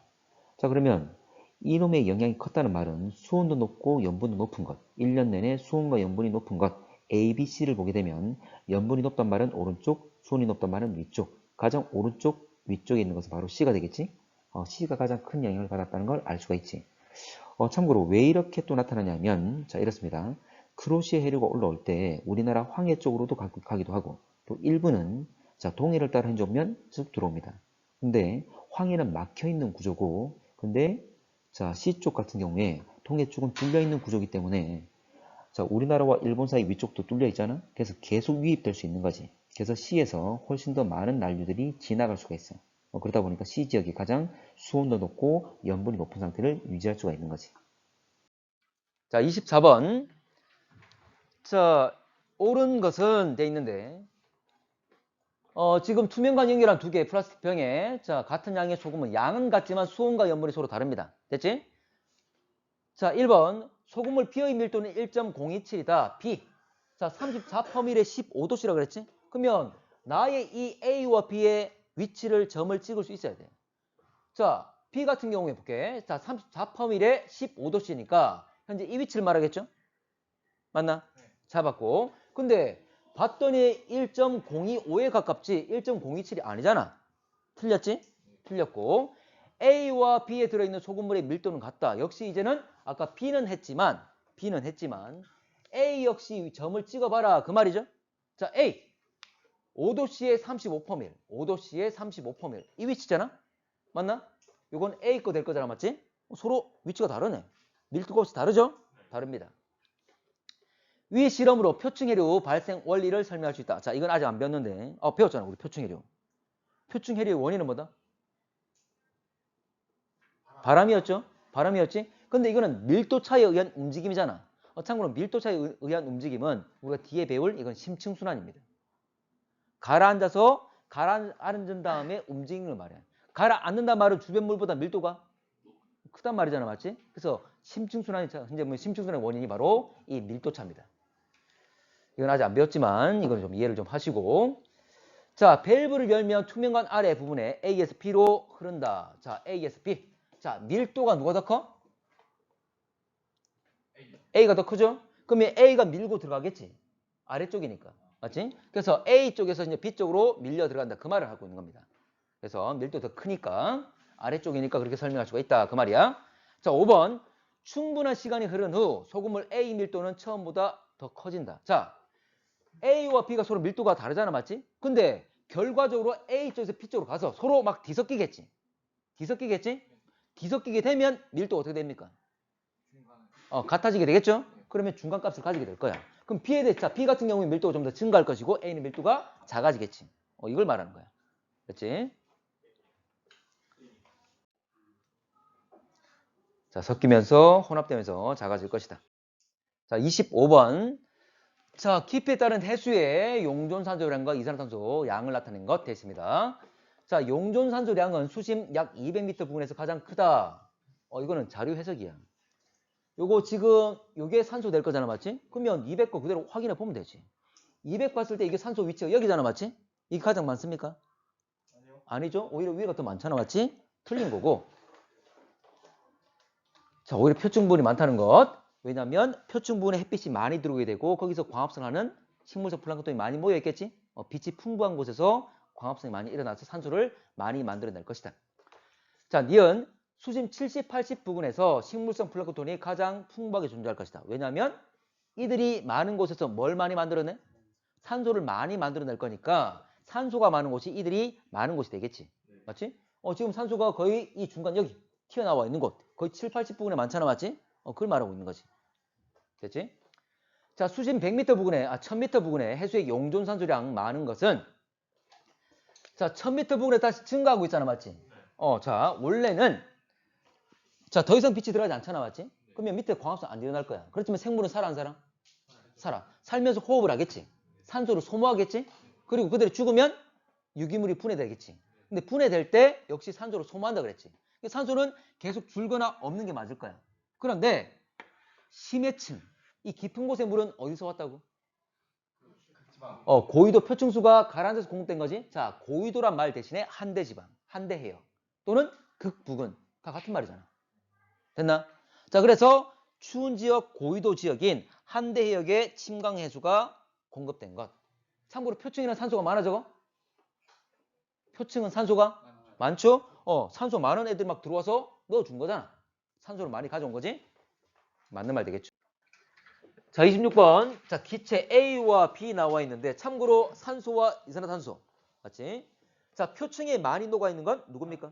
자, 그러면 이놈의 영향이 컸다는 말은 수온도 높고 염분도 높은 것, 1년 내내 수온과 염분이 높은 것, A, B, C를 보게 되면 염분이 높단 말은 오른쪽, 수온이 높단 말은 위쪽, 가장 오른쪽 위쪽에 있는 것은 바로 C가 되겠지? C가 가장 큰 영향을 받았다는 걸 알 수가 있지. 참고로 왜 이렇게 또 나타나냐면 자, 이렇습니다. 크로시에 해류가 올라올 때 우리나라 황해 쪽으로도 가기도 하고 또 일부는 자, 동해를 따라 흔적면 쭉 들어옵니다. 근데 황해는 막혀있는 구조고 근데 자, C쪽 같은 경우에 동해 쪽은 뚫려있는 구조이기 때문에 자, 우리나라와 일본 사이 위쪽도 뚫려 있잖아. 그래서 계속 유입될 수 있는 거지. 그래서 C에서 훨씬 더 많은 난류들이 지나갈 수가 있어. 그러다 보니까 C 지역이 가장 수온도 높고 염분이 높은 상태를 유지할 수가 있는 거지. 자, 24번. 자, 옳은 것은 돼 있는데 지금 투명관 연결한 두 개의 플라스틱 병에 자, 같은 양의 소금은 양은 같지만 수온과 염분이 서로 다릅니다. 됐지? 자, 1번. 소금물 B의 밀도는 1.027이다. B. 자, 34%에 15도씨라고 그랬지? 그러면 나의 이 A와 B의 위치를 점을 찍을 수 있어야 돼. 자, B 같은 경우에 볼게. 자, 34%에 15도씨니까 현재 이 위치를 말하겠죠? 맞나? 잡았고. 근데 봤더니 1.025에 가깝지 1.027이 아니잖아. 틀렸지? 틀렸고. A와 B에 들어있는 소금물의 밀도는 같다. 역시 이제는 아까 B는 했지만 A 역시 점을 찍어봐라. 그 말이죠. 자, A. 5도씨에 35%밀. 5도씨에 35%밀. 이 위치잖아? 맞나? 요건 A 거 될 거잖아. 맞지? 서로 위치가 다르네. 밀도 값이 다르죠? 다릅니다. 위 실험으로 표층해류 발생 원리를 설명할 수 있다. 자, 이건 아직 안 배웠는데. 배웠잖아. 우리 표층해류. 표층해류의 원인은 뭐다? 바람이었죠? 바람이었지? 근데 이거는 밀도 차이에 의한 움직임이잖아. 참고로 밀도 차이에 의한 움직임은 우리가 뒤에 배울 이건 심층순환입니다. 가라앉은 다음에 움직임을 말해. 가라앉는단 말은 주변 물보다 밀도가 크단 말이잖아. 맞지? 그래서 심층순환이 현재 심층순환의 원인이 바로 이 밀도차입니다. 이건 아직 안 배웠지만 이건 좀 이해를 좀 하시고. 자, 밸브를 열면 투명관 아래 부분에 A에서 B로 흐른다. 자, A에서 B. 자, 밀도가 누가 더 커? A가 더 크죠? 그러면 A가 밀고 들어가겠지. 아래쪽이니까. 맞지? 그래서 A 쪽에서 이제 B 쪽으로 밀려 들어간다. 그 말을 하고 있는 겁니다. 그래서 밀도 더 크니까 아래쪽이니까 그렇게 설명할 수가 있다. 그 말이야. 자, 5번. 충분한 시간이 흐른 후 소금물 A 밀도는 처음보다 더 커진다. 자, A와 B가 서로 밀도가 다르잖아. 맞지? 근데 결과적으로 A 쪽에서 B 쪽으로 가서 서로 막 뒤섞이겠지. 뒤섞이게 되면 밀도가 어떻게 됩니까? 같아지게 되겠죠? 그러면 중간값을 가지게 될 거야. 그럼 B에 대해, 자, B 같은 경우에 밀도가 좀 더 증가할 것이고 A는 밀도가 작아지겠지. 이걸 말하는 거야. 그렇지? 자, 섞이면서 혼합되면서 작아질 것이다. 자, 25번. 자, 깊이에 따른 해수의 용존산소량과 이산화탄소 양을 나타낸 것 됐습니다. 자, 용존산소량은 수심 약 200m 부근에서 가장 크다. 이거는 자료 해석이야. 요거 지금 요게 산소 될 거잖아. 맞지? 그러면 200거 그대로 확인해 보면 되지. 200 봤을 때 이게 산소 위치가 여기잖아. 맞지? 이게 가장 많습니까? 아니죠. 오히려 위가 더 많잖아. 맞지? 틀린 거고. 자, 오히려 표층분이 많다는 것. 왜냐면 표층분에 햇빛이 많이 들어오게 되고 거기서 광합성하는 식물성 플랑크톤이 많이 모여 있겠지? 빛이 풍부한 곳에서 광합성이 많이 일어나서 산소를 많이 만들어낼 것이다. 자, 니은 수심 70, 80 부근에서 식물성 플랑크톤이 가장 풍부하게 존재할 것이다. 왜냐하면 이들이 많은 곳에서 뭘 많이 만들어내? 산소를 많이 만들어낼 거니까 산소가 많은 곳이 이들이 많은 곳이 되겠지. 맞지? 지금 산소가 거의 이 중간 여기 튀어나와 있는 곳 거의 7, 80 부근에 많잖아. 맞지? 그걸 말하고 있는 거지. 됐지? 자, 수심 100m 부근에 1000m 부근에 해수의 용존산소량 많은 것은 자, 1000m 부근에 다시 증가하고 있잖아. 맞지? 자, 원래는 자, 더 이상 빛이 들어가지 않잖아. 맞지? 그러면 밑에 광합성 안 일어날 거야. 그렇지만 생물은 살아 안 살아? 살아. 살면서 호흡을 하겠지. 산소를 소모하겠지. 그리고 그대로 죽으면 유기물이 분해되겠지. 근데 분해될 때 역시 산소를 소모한다 그랬지. 산소는 계속 줄거나 없는 게 맞을 거야. 그런데 심해층, 이 깊은 곳의 물은 어디서 왔다고? 고위도 표층수가 가라앉아서 공급된 거지. 자, 고위도란 말 대신에 한대지방, 한대해역 또는 극부근과 같은 말이잖아. 됐나? 자, 그래서 추운 지역, 고위도 지역인 한대해역에 침강해수가 공급된 것. 참고로 표층에는 산소가 많아져? 표층은 산소가 많죠? 산소 많은 애들 막 들어와서 넣어준 거잖아. 산소를 많이 가져온 거지? 맞는 말 되겠죠. 자, 26번. 자, 기체 A와 B 나와 있는데 참고로 산소와 이산화탄소. 맞지? 자, 표층에 많이 녹아 있는 건 누굽니까?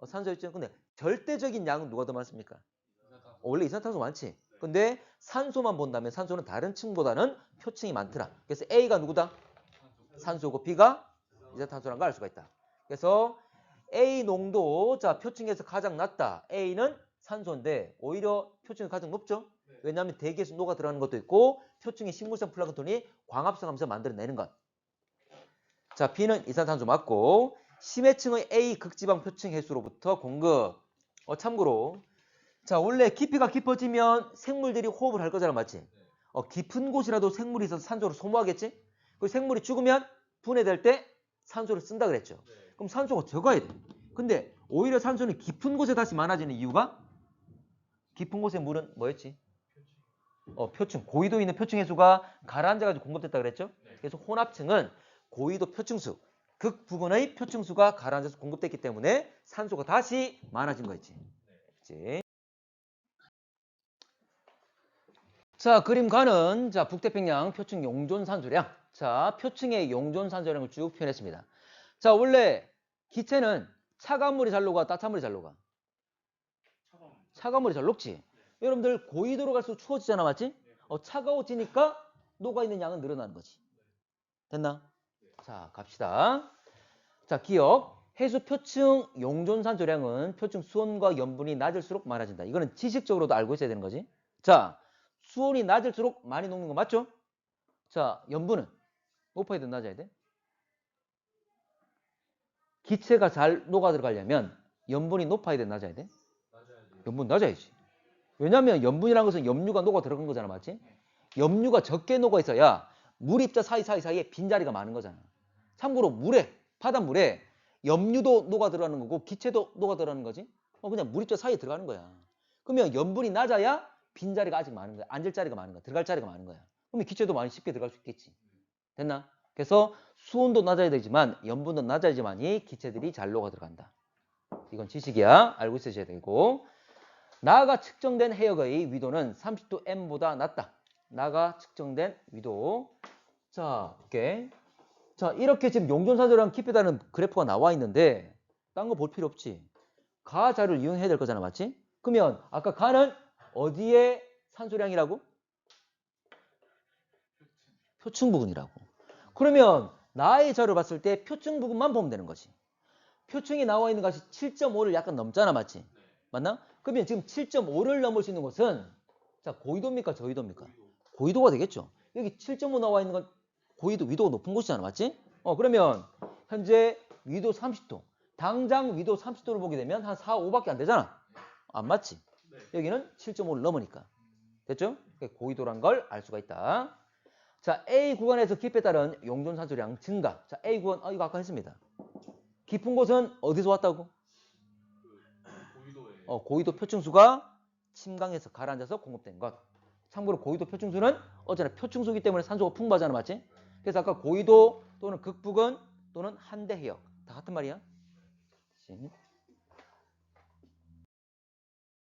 산소 있죠. 근데 절대적인 양은 누가 더 많습니까? 원래 이산화탄소 많지. 근데 산소만 본다면 산소는 다른 층보다는 표층이 많더라. 그래서 A가 누구다? 산소고 B가 이산화탄소란 걸 알 수가 있다. 그래서 A 농도, 자, 표층에서 가장 낮다. A는 산소인데 오히려 표층이 가장 높죠? 왜냐하면 대기에서 녹아 들어가는 것도 있고 표층의 식물성 플랑크톤이 광합성하면서 만들어내는 것. 자, B는 이산탄소 맞고 심해층의 A 극지방 표층 해수로부터 공급. 참고로 자, 원래 깊이가 깊어지면 생물들이 호흡을 할 거잖아. 맞지? 깊은 곳이라도 생물이 있어서 산소를 소모하겠지? 그 생물이 죽으면 분해될 때 산소를 쓴다 그랬죠. 그럼 산소가 적어야 돼. 근데 오히려 산소는 깊은 곳에 다시 많아지는 이유가 깊은 곳의 물은 뭐였지? 표층. 고위도 있는 표층 해수가 가라앉아가지고 공급됐다 그랬죠? 그래서 혼합층은 고위도 표층수, 극부근의 표층수가 가라앉아서 공급됐기 때문에 산소가 다시 많아진 거 있지. 그치? 자, 그림 가는 자 북태평양 표층 용존 산소량. 자, 표층의 용존 산소량을 쭉 표현했습니다. 자, 원래 기체는 차가운 물이 잘 녹아, 따뜻한 물이 잘 녹아? 차가운 물이 잘 녹지. 여러분들 고위도로 갈수록 추워지잖아, 맞지? 차가워지니까 녹아있는 양은 늘어나는 거지. 됐나? 자, 갑시다. 자, 기억. 해수 표층 용존 산소량은 표층 수온과 염분이 낮을수록 많아진다. 이거는 지식적으로도 알고 있어야 되는 거지. 자, 수온이 낮을수록 많이 녹는 거 맞죠? 자, 염분은 높아야 돼, 낮아야 돼? 기체가 잘 녹아 들어가려면 염분이 높아야 돼, 낮아야 돼? 염분 낮아야지. 왜냐면 염분이라는 것은 염류가 녹아 들어간 거잖아, 맞지? 염류가 적게 녹아 있어야 물 입자 사이사이에 빈자리가 많은 거잖아. 참고로 물에, 바닷물에 염류도 녹아 들어가는 거고 기체도 녹아 들어가는 거지. 그냥 물 입자 사이에 들어가는 거야. 그러면 염분이 낮아야 빈자리가 아직 많은 거야. 앉을 자리가 많은 거야. 들어갈 자리가 많은 거야. 그러면 기체도 많이 쉽게 들어갈 수 있겠지. 됐나? 그래서 수온도 낮아야 되지만 염분도 낮아야지만이 기체들이 잘 녹아 들어간다. 이건 지식이야. 알고 있으셔야 되고. 나가 측정된 해역의 위도는 30도 M보다 낮다. 나가 측정된 위도. 자, 오케이. 자, 이렇게 지금 용존산소량 깊이다는 그래프가 나와 있는데 딴 거 볼 필요 없지. 가 자료를 이용해야 될 거잖아, 맞지? 그러면 아까 가는 어디에 산소량이라고? 표층 부근이라고. 그러면 나의 자료를 봤을 때 표층 부근만 보면 되는 거지. 표층이 나와 있는 것이 7.5를 약간 넘잖아, 맞지? 맞나? 그러면 지금 7.5를 넘을 수 있는 곳은 자, 고위도입니까? 저위도입니까? 고위도가 되겠죠. 여기 7.5 나와 있는 건 고위도, 위도가 높은 곳이잖아, 맞지? 그러면 현재 위도 30도. 당장 위도 30도를 보게 되면 한 4, 5밖에 안 되잖아. 안 맞지? 여기는 7.5를 넘으니까. 됐죠? 고위도란 걸 알 수가 있다. 자, A 구간에서 깊이에 따른 용존산소량 증가. 자, A 구간, 이거 아까 했습니다. 깊은 곳은 어디서 왔다고? 고위도 표층수가 침강에서 가라앉아서 공급된 것. 참고로 고위도 표층수는 어쩌나 표층수기 때문에 산소가 풍부하잖아, 맞지? 그래서 아까 고위도 또는 극부근 또는 한대 해역 다 같은 말이야.